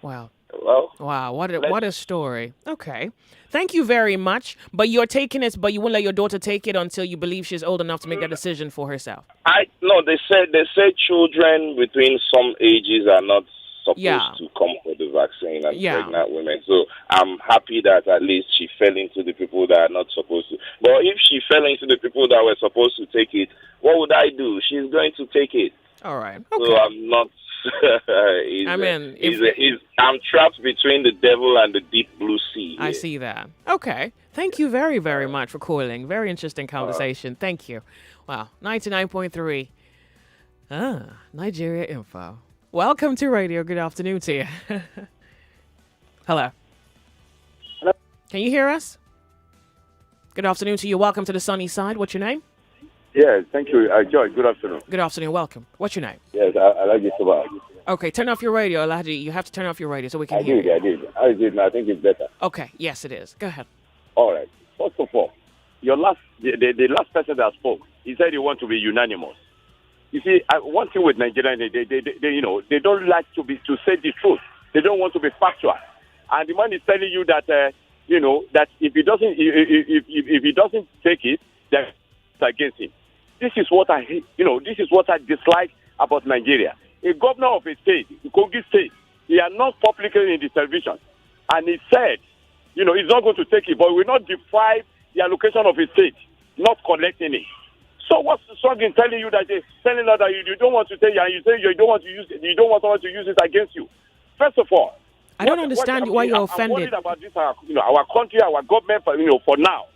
Wow. Well, wow, what a story. Okay. Thank you very much. But you're taking it, but you won't let your daughter take it until you believe she's old enough to make that decision for herself. No, they said children between some ages are not supposed to come for the vaccine, and pregnant women. So I'm happy that at least she fell into the people that are not supposed to. But if she fell into the people that were supposed to take it, what would I do? She's going to take it. All right. Okay. So I'm not. I'm trapped between the devil and the deep blue sea. I see that. Okay. Thank you very, very much for calling. Very interesting conversation. Thank you. Wow. 99.3. Nigeria Info. Welcome to radio. Good afternoon to you. Hello. Hello. Can you hear us? Good afternoon to you. Welcome to the sunny side. What's your name? Yes, thank you. Joy, good afternoon. Good afternoon. Welcome. What's your name? Yes, I like this about. Okay, turn off your radio, Alhaji. You have to turn off your radio so we can hear you. I did. I think it's better. Okay, yes, it is. Go ahead. All right. First of all, the last person that spoke, he said he wants to be unanimous. You see, one thing with Nigerians, they don't like to say the truth. They don't want to be factual. And the man is telling you that that if he doesn't take it, then it's against him. This is what I hate. This is what I dislike about Nigeria. A governor of a state, Kogi State, he announced publicly in the television, and he said, he's not going to take it, but will not deprive the allocation of a state, not collecting it. So what's the song in telling you that they're telling us that you don't want to take it, and you say you don't want to use it, you don't want someone to use it against you? First of all, I don't understand why you're offended. I'm worried about this, our country, our government, for now.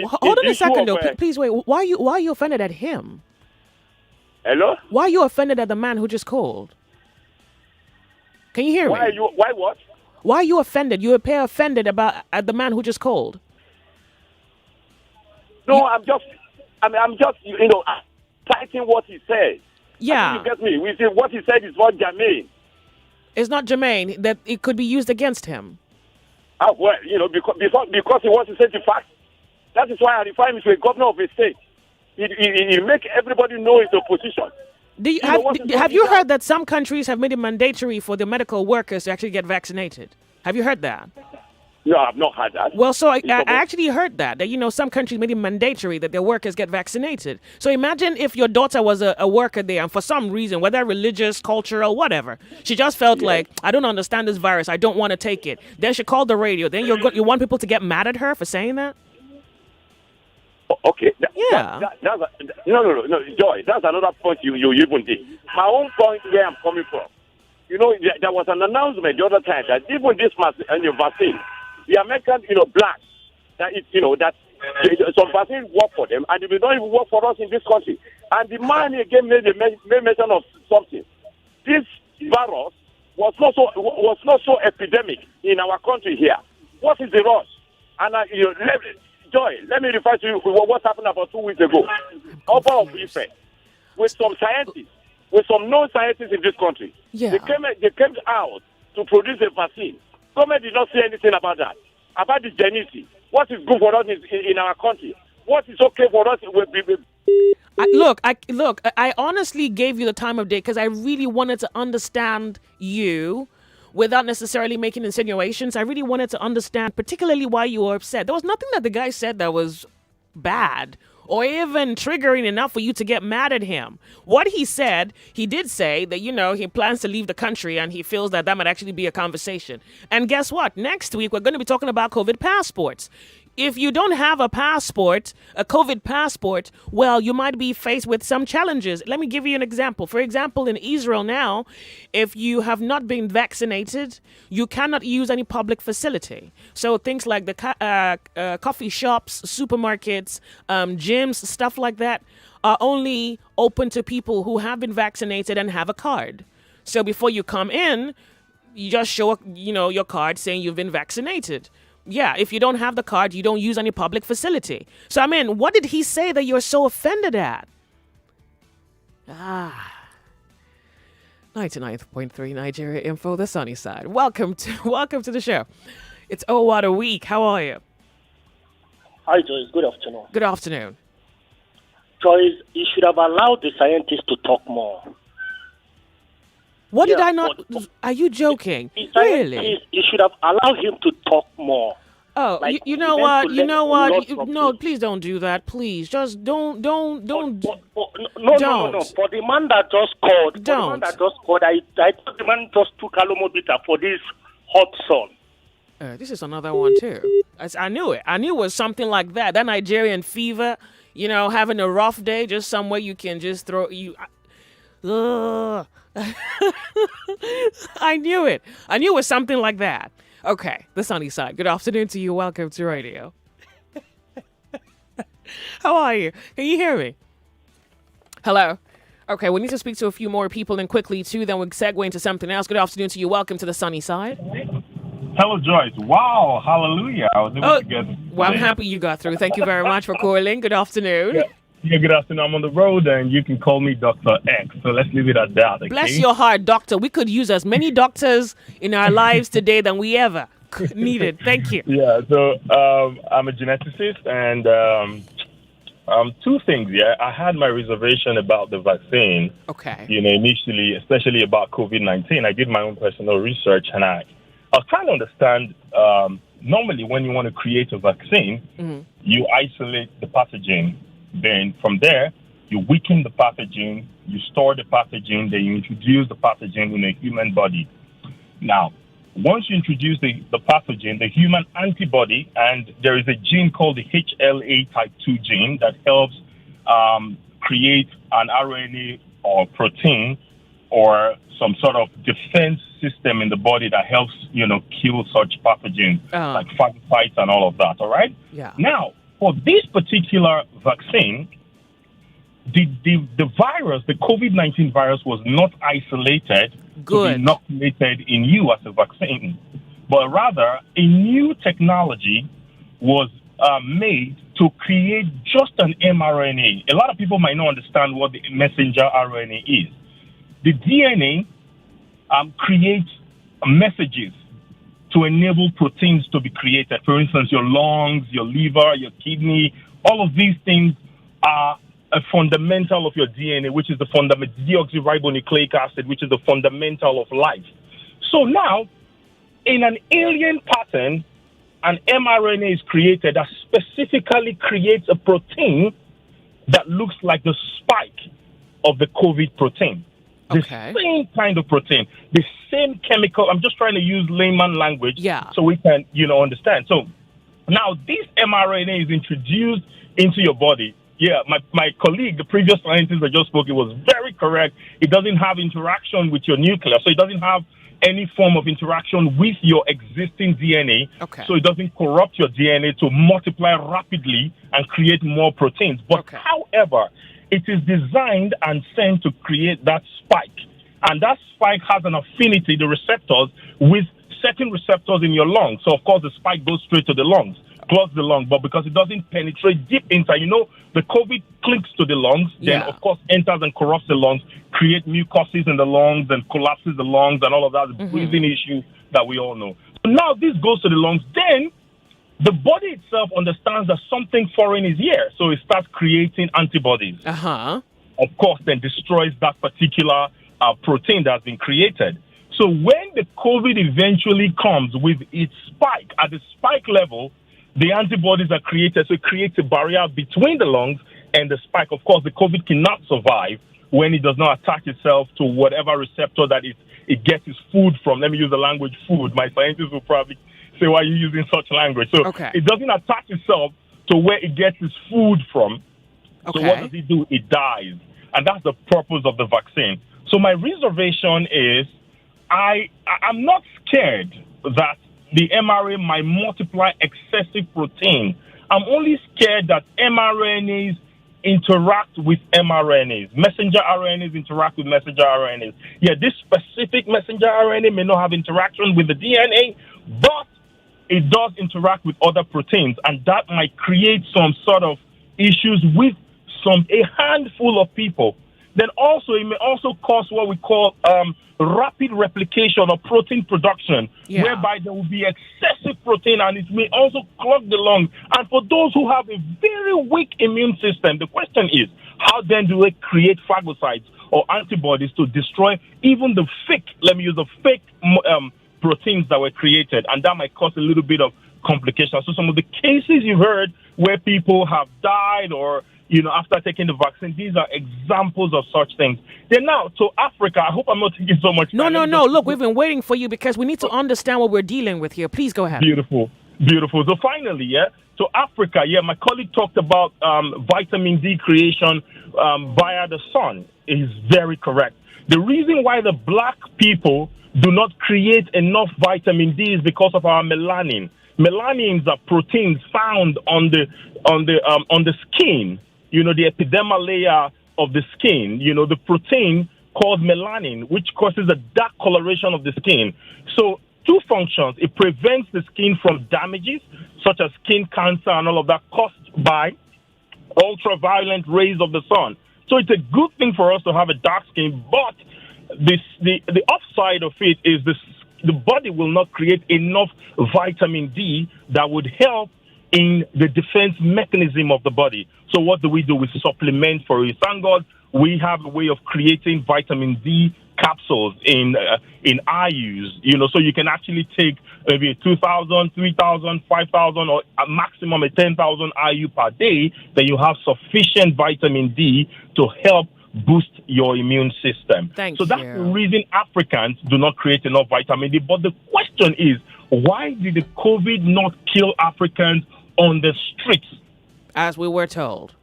Hold on a second, though. Please wait. Why are you offended at him? Hello? Why are you offended at the man who just called? Can you hear me? Why what? Why are you offended? You appear offended at the man who just called. No, I'm just citing what he said. Yeah. You get me? We say what he said is not germane. It's not germane, that it could be used against him. Well, because he wants to say the fact. That is why I refer him to a governor of a state. He make everybody know his opposition. Have you heard that some countries have made it mandatory for the medical workers to actually get vaccinated? Have you heard that? No, I've not heard that. Well, so I actually heard that some countries made it mandatory that their workers get vaccinated. So imagine if your daughter was a worker there, and for some reason, whether religious, cultural, whatever, she just felt like, I don't understand this virus, I don't want to take it. Then she called the radio. Then you want people to get mad at her for saying that? Okay. No, Joy, that's another point you even did. My own point where I'm coming from. There was an announcement the other time that even this vaccine, the American, blacks, that some vaccine work for them, and it will not even work for us in this country. And the man again made mention of something. This virus was not so epidemic in our country here. What is the rush? And Joy, let me refer to you to what happened about 2 weeks ago. Over of Ife, with some scientists, with some known scientists in this country. Yeah. They came out to produce a vaccine. Government did not say anything about that. About the genesis. What is good for us in our country? What is okay for us? I honestly gave you the time of day because I really wanted to understand you without necessarily making insinuations. I really wanted to understand particularly why you were upset. There was nothing that the guy said that was bad or even triggering enough for you to get mad at him. What he said, he did say that, he plans to leave the country and he feels that might actually be a conversation. And guess what? Next week, we're going to be talking about COVID passports. if you don't have a passport, a COVID passport, well, you might be faced with some challenges. Let me give you an example. For example, in Israel now, if you have not been vaccinated, you cannot use any public facility. So things like the coffee shops, supermarkets, gyms, stuff like that are only open to people who have been vaccinated and have a card. So before you come in, you just show, your card saying you've been vaccinated. Yeah, if you don't have the card, you don't use any public facility. So, I mean, what did he say that you're so offended at? 99.3 Nigeria Info, the sunny side. Welcome to the show. It's what a week. How are you? Hi, Joyce. Good afternoon. Good afternoon. Joyce, you should have allowed the scientists to talk more. What did I not? Are you joking? Really? You should have allowed him to talk more. Oh, Like, you know what? You know what? No, him. please don't do that. Please, just don't. No. For the man that just called, I thought the man just took Alomobita for this hot sun. This is another one too. I knew it. I knew it was something like that. That Nigerian fever. Having a rough day, just somewhere you can just throw you. I knew it. I knew it was something like that. Okay, the sunny side. Good afternoon to you. Welcome to radio. How are you? Can you hear me? Hello? Okay, we need to speak to a few more people and quickly, too. Then we'll segue into something else. Good afternoon to you. Welcome to the sunny side. Hello, Joyce. Wow, hallelujah. I was able to get... Well, I'm happy you got through. Thank you very much for calling. Good afternoon. Yeah, good afternoon. I'm on the road, and you can call me Dr. X. So let's leave it at that, okay? Bless your heart, doctor. We could use as many doctors in our lives today than we ever needed. Thank you. Yeah, so I'm a geneticist, and two things, yeah. I had my reservation about the vaccine. Okay. Initially, especially about COVID-19. I did my own personal research, and I was trying to understand, normally when you want to create a vaccine, you isolate the pathogen. Then from there, you weaken the pathogen, you store the pathogen, then you introduce the pathogen in a human body. Now, once you introduce the pathogen, the human antibody, and there is a gene called the HLA type 2 gene that helps create an RNA or protein or some sort of defense system in the body that helps, kill such pathogens like phagocytes and all of that, all right? Yeah. Now, for this particular vaccine, the virus, the COVID-19 virus, was not isolated to be inoculated in you as a vaccine, but rather a new technology was made to create just an mRNA. A lot of people might not understand what the messenger RNA is. The DNA creates messages to enable proteins to be created. For instance, your lungs, your liver, your kidney, all of these things are a fundamental of your DNA, which is the deoxyribonucleic acid, which is the fundamental of life. So now, in an alien pattern, an mRNA is created that specifically creates a protein that looks like the spike of the COVID protein. The same kind of protein, the same chemical. I'm just trying to use layman language so we can, understand. So now this mRNA is introduced into your body. Yeah, my colleague, the previous scientist that just spoke, it was very correct. It doesn't have interaction with your nucleus. So it doesn't have any form of interaction with your existing DNA. Okay. So it doesn't corrupt your DNA to multiply rapidly and create more proteins. But however, it is designed and sent to create that spike. And that spike has an affinity, the receptors, with certain receptors in your lungs. So, of course, the spike goes straight to the lungs, close the lung. But because it doesn't penetrate deep inside, the COVID clicks to the lungs, then, of course, enters and corrupts the lungs, create mucoses in the lungs and collapses the lungs and all of that, the breathing issue that we all know. So now this goes to the lungs. Then the body itself understands that something foreign is here, so it starts creating antibodies. Of course, then destroys that particular protein that has been created. So when the COVID eventually comes with its spike, at the spike level, the antibodies are created, so it creates a barrier between the lungs and the spike. Of course, the COVID cannot survive when it does not attach itself to whatever receptor that it gets its food from. Let me use the language food. My scientists will probably say, why are you using such language? So it doesn't attach itself to where it gets its food from. So what does it do? It dies. And that's the purpose of the vaccine. So my reservation is I'm not scared that the mRNA might multiply excessive protein. I'm only scared that mRNAs interact with mRNAs. Messenger RNAs interact with messenger RNAs. Yeah, this specific messenger RNA may not have interaction with the DNA, but it does interact with other proteins, and that might create some sort of issues with a handful of people. Then also, it may also cause what we call rapid replication or protein production, whereby there will be excessive protein, and it may also clog the lung. And for those who have a very weak immune system, the question is, how then do they create phagocytes or antibodies to destroy even the fake proteins that were created? And that might cause a little bit of complications. So some of the cases you've heard where people have died or after taking the vaccine, these are examples of such things. Then now to Africa, I hope I'm not taking so much time. No. Look, we've been waiting for you because we need to understand what we're dealing with here. Please go ahead. Beautiful. So finally, to Africa, my colleague talked about vitamin D creation via the sun. Is very correct. The reason why the black people do not create enough vitamin D is because of our melanin. Melanins are proteins found on the skin. The epidermal layer of the skin, the protein called melanin, which causes a dark coloration of the skin. So two functions: it prevents the skin from damages, such as skin cancer and all of that, caused by ultraviolet rays of the sun. So it's a good thing for us to have a dark skin, but the upside of it is the body will not create enough vitamin D that would help in the defense mechanism of the body. So what do? We supplement for it. Thank God we have a way of creating vitamin D capsules in IUs, so you can actually take maybe 2,000, 3,000, 5,000, or a maximum of 10,000 IU per day. Then you have sufficient vitamin D to help boost your immune system. So that's the reason Africans do not create enough vitamin D. But the question is, why did the COVID not kill Africans on the streets? As we were told.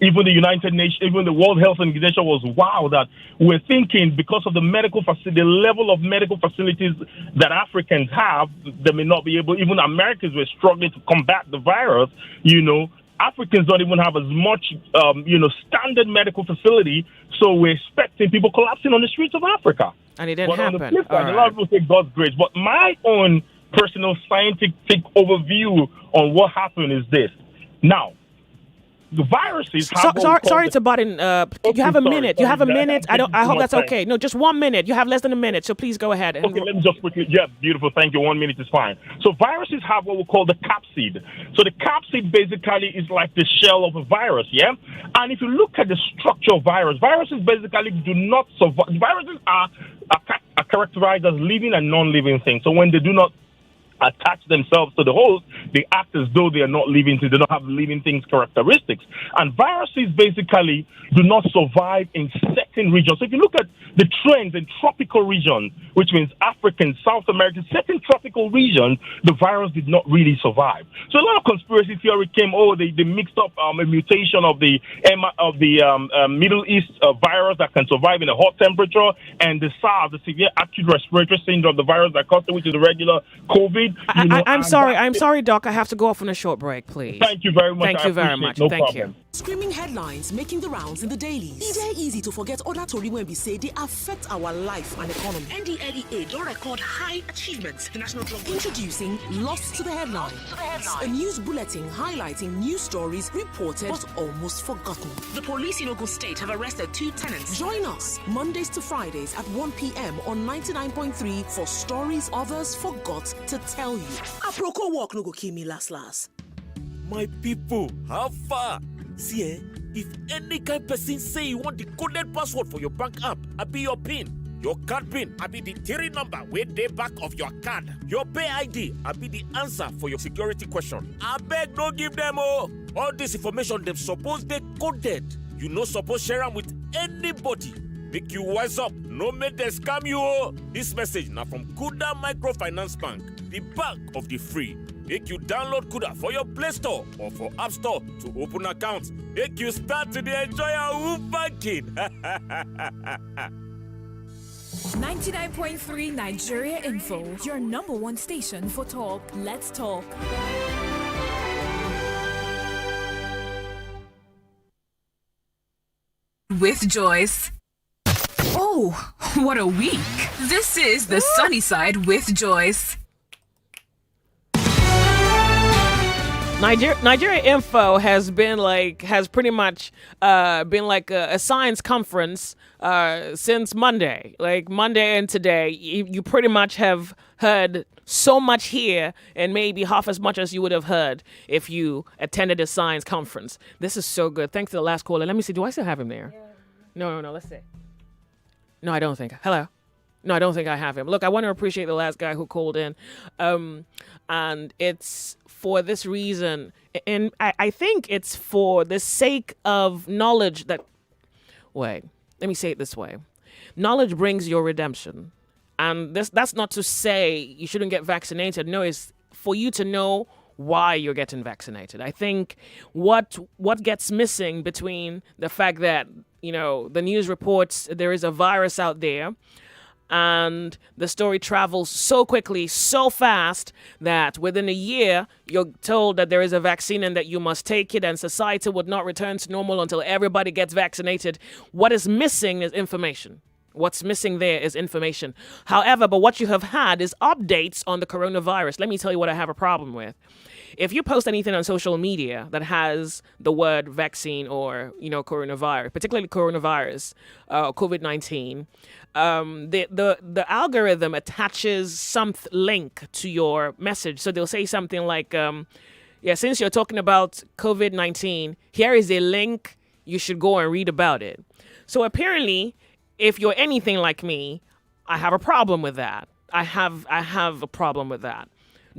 Even the United Nations, even the World Health Organization was wow that we're thinking because of the the level of medical facilities that Africans have, they may not be able, even Americans were struggling to combat the virus, Africans don't even have as much, standard medical facility. So we're expecting people collapsing on the streets of Africa. And it didn't happen. On the flip side, a lot of people say God's grace. But my own personal scientific overview on what happened is this. Now, the viruses have sorry to butt in. You have a minute. You have a minute. I hope that's okay. No, just 1 minute. You have less than a minute, so please go ahead. Okay, let me just quickly. Yeah, beautiful. Thank you. 1 minute is fine. So viruses have what we call the capsid. So the capsid basically is like the shell of a virus, And if you look at the structure of viruses basically do not survive. Viruses are characterized as living and non-living things. So when they do not attach themselves to the host, they act as though they are not living things. They don't have living things characteristics. And viruses basically do not survive in certain regions. So if you look at the trends in tropical regions, which means African, South American, certain tropical regions, the virus did not really survive. So a lot of conspiracy theory came, they mixed up a mutation of the Middle East virus that can survive in a hot temperature, and the SARS, the severe acute respiratory syndrome, the virus that caused it, which is the regular COVID. I'm sorry, Doc. I have to go off on a short break, please. Thank you very much. Thank you very much. No Thank problem. you. Screaming headlines making the rounds in the dailies. It's very easy to forget other tori when we say they affect our life and economy. NDLEA don't record high achievements. The National Drug Introducing Lost to the Headlines. A news bulletin highlighting news stories reported but almost forgotten. The police in Ogun State have arrested 2 tenants. Join us Mondays to Fridays at 1 p.m. on 99.3 for stories others forgot to tell you. Aproko walk no go kill me last. My people, how far? See, if any kind person say you want the coded password for your bank app, I be your PIN. Your card PIN, I be the 3 number where they back of your card. Your pay ID, I be the answer for your security question. I beg, don't give them all this information. Them suppose they coded. You no suppose share them with anybody. Make you wise up, no make them scam you. This message now from Kuda Microfinance Bank, the bank of the free. Make you download Kuda for your Play Store or for App Store to open accounts. Make you start to enjoy our banking. 99.3 Nigeria Info, your number one station for talk. Let's talk. With Joyce. Oh, what a week. This is the sunny side with Joyce. Nigeria Info has pretty much been like a science conference since Monday. Like Monday and today, you pretty much have heard so much here and maybe half as much as you would have heard if you attended a science conference. This is so good. Thanks to the last caller. Let me see. Do I still have him there? Yeah. No. Let's see. No, I don't think. Hello? No, I don't think I have him. Look, I want to appreciate the last guy who called in. And it's for this reason. And I think it's for the sake of knowledge that... Wait, let me say it this way. Knowledge brings your redemption. And that's not to say you shouldn't get vaccinated. No, it's for you to know why you're getting vaccinated. I think what gets missing between the fact that, the news reports there is a virus out there and the story travels so quickly, so fast that within a year you're told that there is a vaccine and that you must take it and society would not return to normal until everybody gets vaccinated. What is missing is information. What's missing there is information. However, but what you have had is updates on the coronavirus. Let me tell you what I have a problem with. If you post anything on social media that has the word vaccine or, coronavirus, particularly coronavirus, COVID-19, the algorithm attaches some link to your message. So they'll say something like, since you're talking about COVID-19, here is a link. You should go and read about it. So apparently, if you're anything like me, I have a problem with that. I have a problem with that.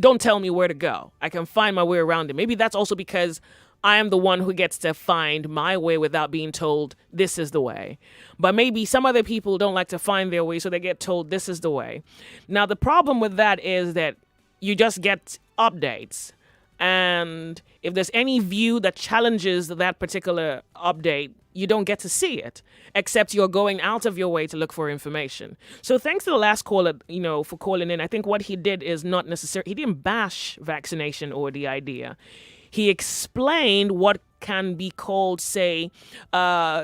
Don't tell me where to go. I can find my way around it. Maybe that's also because I am the one who gets to find my way without being told this is the way. But maybe some other people don't like to find their way, so they get told this is the way. Now, the problem with that is that you just get updates. And if there's any view that challenges that particular update, you don't get to see it, except you're going out of your way to look for information. So thanks to the last caller, for calling in. I think what he did is not necessary. He didn't bash vaccination or the idea. He explained what can be called, say,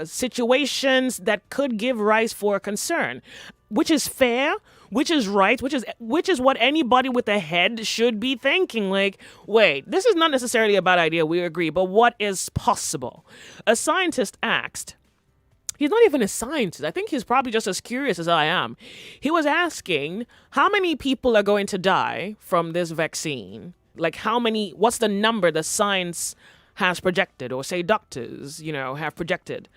situations that could give rise for concern, which is fair, which is right, which is what anybody with a head should be thinking. Like, wait, this is not necessarily a bad idea, we agree, but what is possible? A scientist asked, he's not even a scientist, I think he's probably just as curious as I am. He was asking, how many people are going to die from this vaccine? Like what's the number the science has projected, or say doctors, have projected?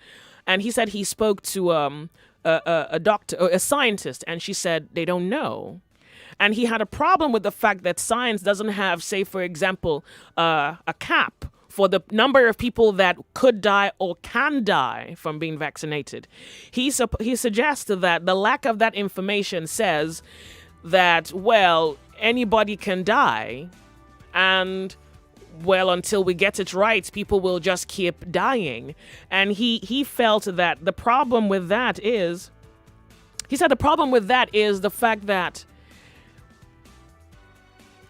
And he said he spoke to a doctor, or a scientist, and she said they don't know. And he had a problem with the fact that science doesn't have, say, for example, a cap for the number of people that could die or can die from being vaccinated. He suggested that the lack of that information says that, well, anybody can die, and until we get it right, people will just keep dying. And he felt that the problem with that is, he said the problem with that is the fact that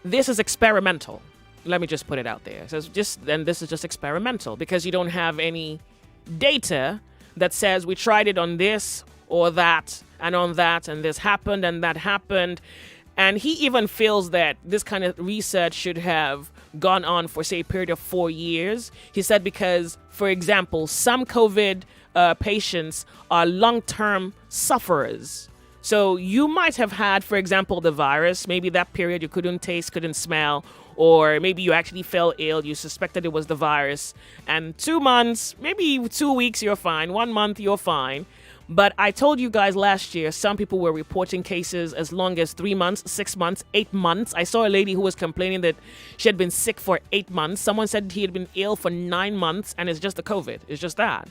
this is experimental. Let me just put it out there. So this is just experimental because you don't have any data that says we tried it on this or that and on that, and this happened and that happened. And he even feels that this kind of research should have gone on for, say, a period of 4 years. He said because, for example, some COVID patients are long-term sufferers. So you might have had, for example, the virus. Maybe that period you couldn't taste, couldn't smell, or maybe you actually fell ill. You suspected it was the virus. And 2 months, maybe 2 weeks, you're fine. 1 month, you're fine. But I told you guys last year, some people were reporting cases as long as 3 months, 6 months, 8 months. I saw a lady who was complaining that she had been sick for 8 months. Someone said he had been ill for 9 months, and it's just the COVID. It's just that.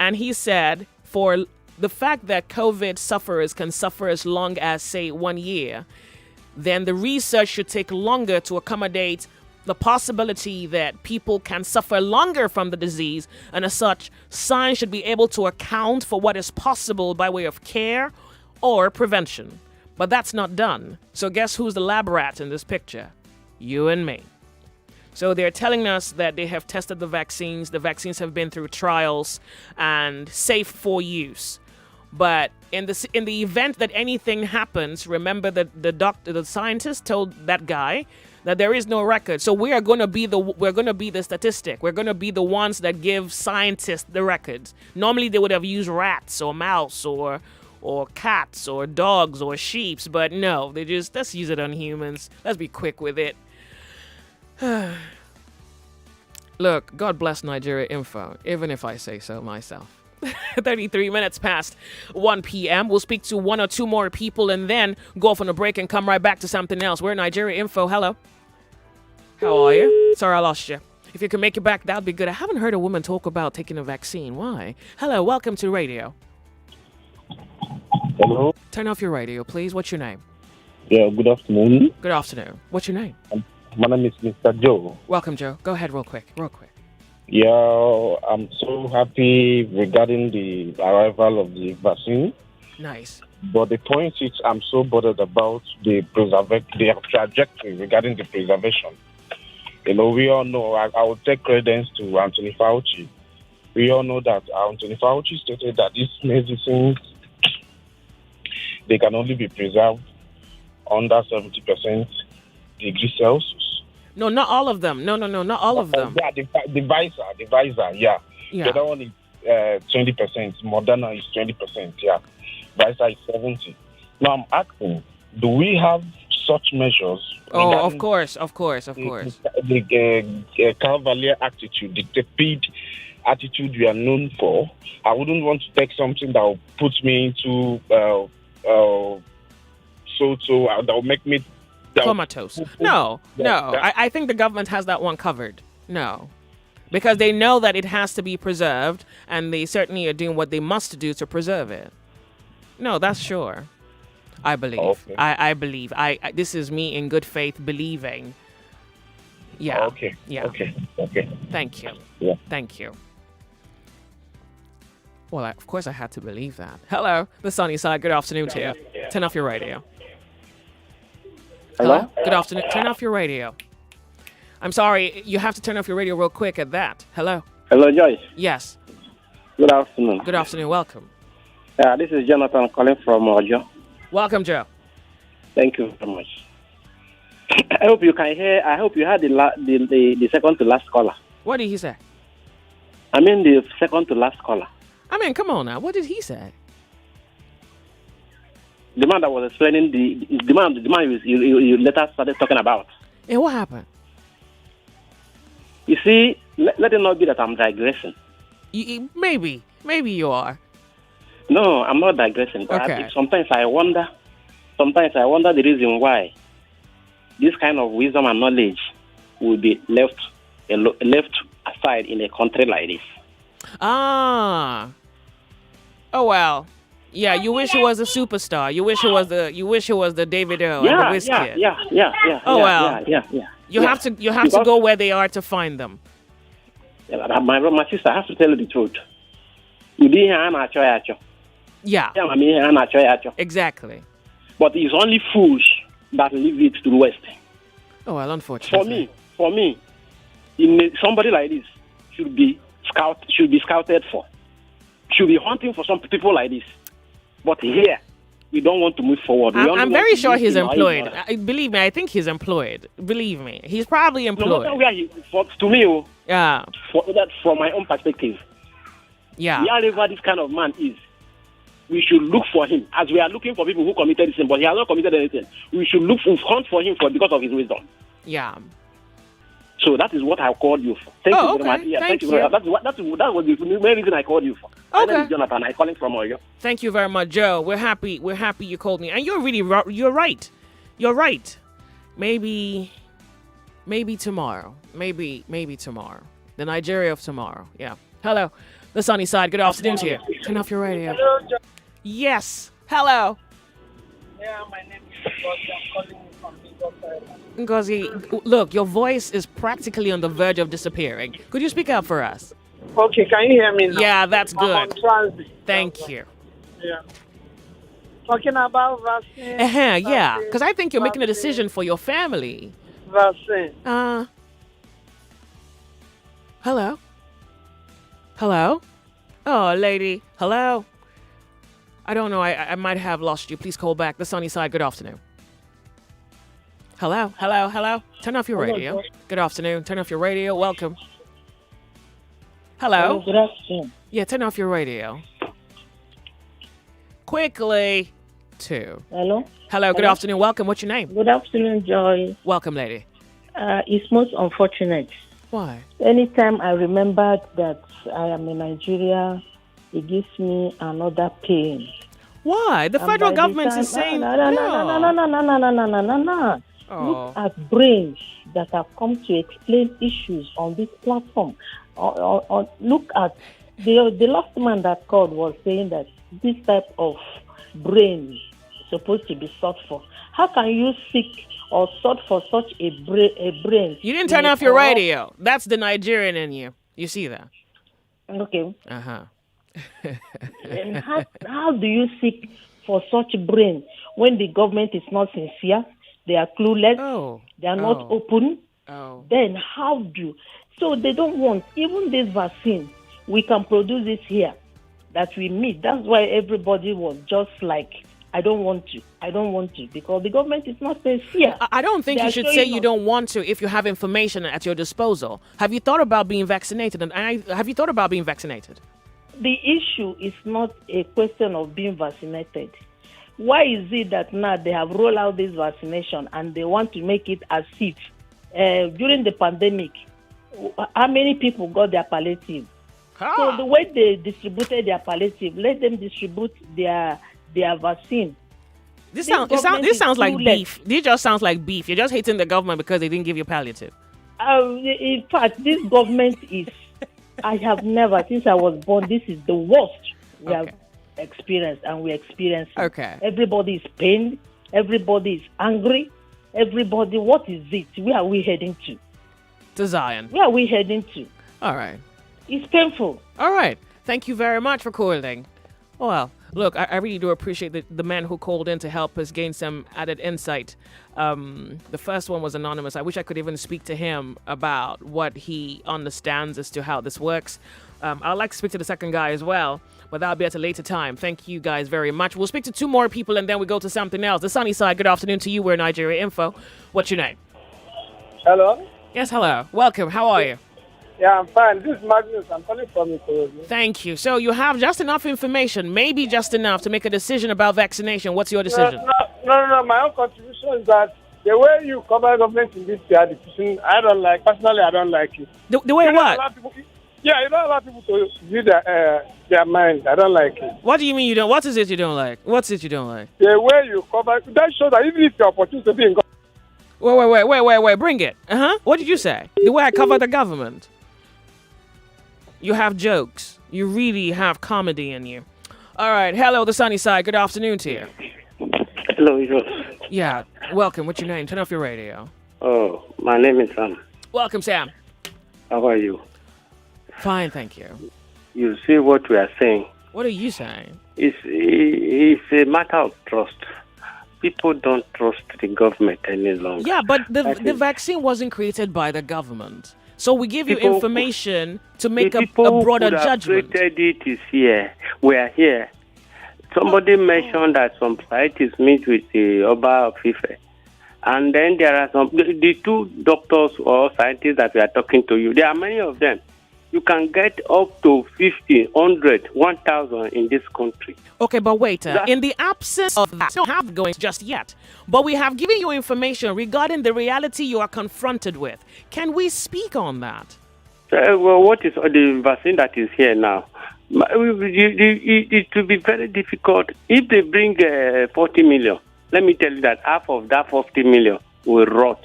And he said for the fact that COVID sufferers can suffer as long as, say, 1 year, then the research should take longer to accommodate the possibility that people can suffer longer from the disease, and as such, science should be able to account for what is possible by way of care or prevention. But that's not done. So guess who's the lab rat in this picture? You and me. So they're telling us that they have tested the vaccines. The vaccines have been through trials and safe for use. But in the event that anything happens, remember that the scientist told that guy that there is no record. So we're going to be the statistic. We're going to be the ones that give scientists the records. Normally they would have used rats or mouse or cats or dogs or sheep, but no, let's use it on humans. Let's be quick with it. Look, God bless Nigeria Info, even if I say so myself. 33 minutes past 1 p.m. We'll speak to one or two more people and then go off on a break and come right back to something else. We're Nigeria Info. Hello. How are you? Sorry, I lost you. If you can make it back, that'd be good. I haven't heard a woman talk about taking a vaccine. Why? Hello, welcome to radio. Hello. Turn off your radio, please. What's your name? Yeah, good afternoon. Good afternoon. What's your name? My name is Mr. Joe. Welcome, Joe. Go ahead real quick. Yeah, I'm so happy regarding the arrival of the vaccine. Nice. But the point is, I'm so bothered about the trajectory regarding the preservation. You know, we all know, I will take credence to Anthony Fauci. We all know that Anthony Fauci stated that these medicines, they can only be preserved under 70% degree Celsius. No, not all of them. No, not all of them. Yeah, the Pfizer, yeah. The other one is 20%. Moderna is 20%, yeah. Pfizer is 70%. Now I'm asking, do we have such measures? Oh, of course. The cavalier attitude, the tepid attitude we are known for. I wouldn't want to take something that will put me into that will make me comatose. No. I think the government has that one covered. No. Because they know that it has to be preserved, and they certainly are doing what they must do to preserve it. No, that's sure. I believe. Okay. I believe. This is me in good faith believing. Yeah. Okay. Yeah. Okay. Thank you. Yeah. Thank you. Well, of course I had to believe that. Hello, the sunny side. Good afternoon to you. Turn off your radio. Hello? Good afternoon. Turn off your radio. I'm sorry, you have to turn off your radio real quick at that. Hello? Hello, Joyce. Yes. Good afternoon. Good afternoon. Welcome. This is Jonathan calling from Ojo. Welcome, Joe. Thank you very much. I hope you can hear. I hope you heard the second to last caller. What did he say? I mean the second to last caller. I mean, come on now. What did he say? The man that was explaining the man you later started talking about. And what happened? You see, let it not be that I'm digressing. Maybe you are. No, I'm not digressing. Okay. Sometimes I wonder the reason why this kind of wisdom and knowledge will be left aside in a country like this. Ah. Oh well. Yeah, you wish it was a superstar. You wish it was the Davido and the Wizkid. Yeah. Oh well. Yeah. You have to go where they are to find them. Yeah, my sister, I have to tell you the truth. Yeah. Exactly. But it's only fools that leave it to the West. Oh well, unfortunately. For me, somebody like this should be scouted for. Should be hunting for some people like this. But here, we don't want to move forward. I'm very sure he's employed. Believe me, I think he's employed. Believe me, he's probably employed. No matter where to me, yeah. From my own perspective, yeah. Wherever this kind of man is, we should look for him as we are looking for people who committed sin, but he has not committed anything. We should hunt for him because of his wisdom. Yeah. So that is what I called you for. Thank you very much. Yeah, thank you. That was the main reason I called you for. Okay. My name is Jonathan. I'm calling from Oyo. Thank you very much, Joe. We're happy you called me. And you're right. You're right. Maybe tomorrow. Maybe tomorrow. The Nigeria of tomorrow. Yeah. Hello. The sunny side. Good afternoon to you. Turn off your radio. Yes. Hello. Yeah, my name is Ngozi. I'm calling you from Lagos. Ngozi, look, your voice is practically on the verge of disappearing. Could you speak up for us? Okay, can you hear me now? Yeah, that's I'm on good. transit. Thank you. Yeah. Talking about vaccine. Yeah, because I think you're making a decision for your family. Vaccine. Hello? Hello? Oh, lady. Hello? I don't know. I might have lost you. Please call back. The sunny side. Good afternoon. Hello? Hello? Hello? Turn off your radio. Good afternoon. Turn off your radio. Welcome. Hello? Good afternoon. Yeah, turn off your radio. Quickly. 2. Hello? Hello, good afternoon. Welcome. What's your name? Good afternoon, Joy. Welcome, lady. It's most unfortunate. Why? Anytime I remember that I am in Nigeria, it gives me another pain. Why? The federal government is saying no. Look at brains that have come to explain issues on this platform. Look at the last man that called was saying that this type of brain is supposed to be sought for. How can you seek or sought for such a brain? You didn't turn off your radio. That's the Nigerian in you. You see that? Okay. Uh-huh. And how do you seek for such brain when the government is not sincere? They are clueless. They are not open. Then how do? So they don't want, even this vaccine, we can produce it here, that we meet. That's why everybody was just like, I don't want to, because the government is not sincere. I don't think you should say you don't want to if you have information at your disposal. Have you thought about being vaccinated? Have you thought about being vaccinated? The issue is not a question of being vaccinated. Why is it that now they have rolled out this vaccination and they want to make it as if during the pandemic, how many people got their palliative? So the way they distributed their palliative, let them distribute their vaccine. This sounds like beef. This just sounds like beef. You're just hating the government because they didn't give you palliative. In fact, this government is, I have never, since I was born, this is the worst we have experienced and we experience. Okay. Everybody is pained. Everybody is angry. Everybody, what is it? Where are we heading to? To Zion. Where are we heading to? All right. It's painful. All right. Thank you very much for calling. Well, look, I really do appreciate the man who called in to help us gain some added insight. The first one was anonymous. I wish I could even speak to him about what he understands as to how this works. I'd like to speak to the second guy as well, but that'll be at a later time. Thank you guys very much. We'll speak to 2 more people and then we go to something else. The sunny side, good afternoon to you. We're Nigeria Info. What's your name? Hello? Yes, hello. Welcome. How are you? Yeah, I'm fine. This is Magnus. I'm calling from Ikorodu. Thank you. So you have just enough information, maybe just enough to make a decision about vaccination. What's your decision? No. My own contribution is that the way you cover government in this decision, I don't like. Personally, I don't like it. The way what? You don't allow people to use their mind. I don't like it. What do you mean you don't? What is it you don't like? What's it you don't like? The way you cover, that shows that even if you're opportunity to be in government. Wait. Bring it. What did you say? The way I cover the government. You have jokes. You really have comedy in you. All right. Hello, the sunny side. Good afternoon to you. Hello, Joyce. Yeah. Welcome. What's your name? Turn off your radio. Oh, my name is Sam. Welcome, Sam. How are you? Fine, thank you. You see what we are saying. What are you saying? It's a matter of trust. People don't trust the government any longer. Yeah, but the vaccine wasn't created by the government. So we give you information to make a broader judgment. Created it is here. We are here. Somebody mentioned that some societies meet with the Oba of Ife. And then there are the 2 doctors or scientists that we are talking to you. There are many of them. You can get up to 50, 100, 1,000 in this country. Okay, but wait. In the absence of that, we don't have going just yet. But we have given you information regarding the reality you are confronted with. Can we speak on that? Well, what is the vaccine that is here now? It will be very difficult. If they bring 40 million, let me tell you that half of that 40 million will rot.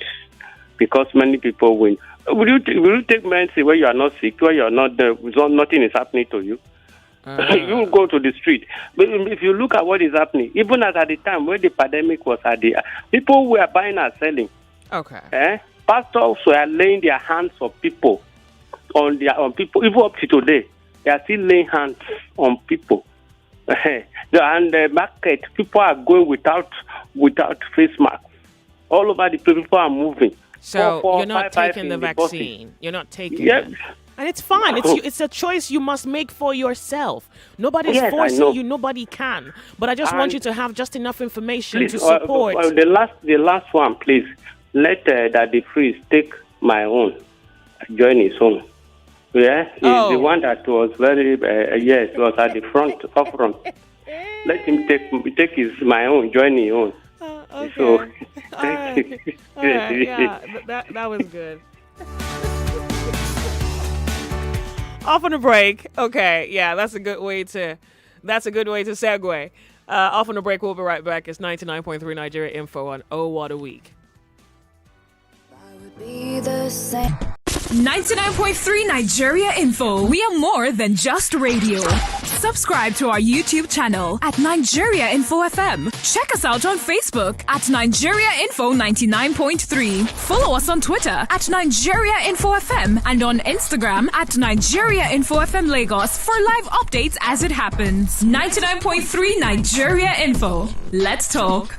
because many people win. Will you take medicine where you are not sick, where you are not there, nothing is happening to you? You will go to the street. But if you look at what is happening, even at the time when the pandemic was at the people were buying and selling. Okay. Pastors were laying their hands on people, on people. Even up to today, they are still laying hands on people. And the market, people are going without face masks. All over the place, people are moving. So you're not taking the vaccine. You're not taking it. And it's fine. It's a choice you must make for yourself. Nobody's forcing you. Nobody can. But I just want you to have just enough information to support. The last one, please. Let the priest take my own, join his own. Yeah, he's the one that was very was at the front, up front. Let him take my own, join his own. Okay. So, All right. Yeah, that was good. Off on a break. Okay, yeah, that's a good way to segue. Off on a break. We'll be right back. It's 99.3 Nigeria Info on What a Week. 99.3 Nigeria Info. We are more than just radio. Subscribe to our YouTube channel at Nigeria Info FM. Check us out on Facebook at Nigeria Info 99.3. Follow us on Twitter at Nigeria Info FM and on Instagram at Nigeria Info FM Lagos for live updates as it happens. 99.3 Nigeria Info. Let's talk.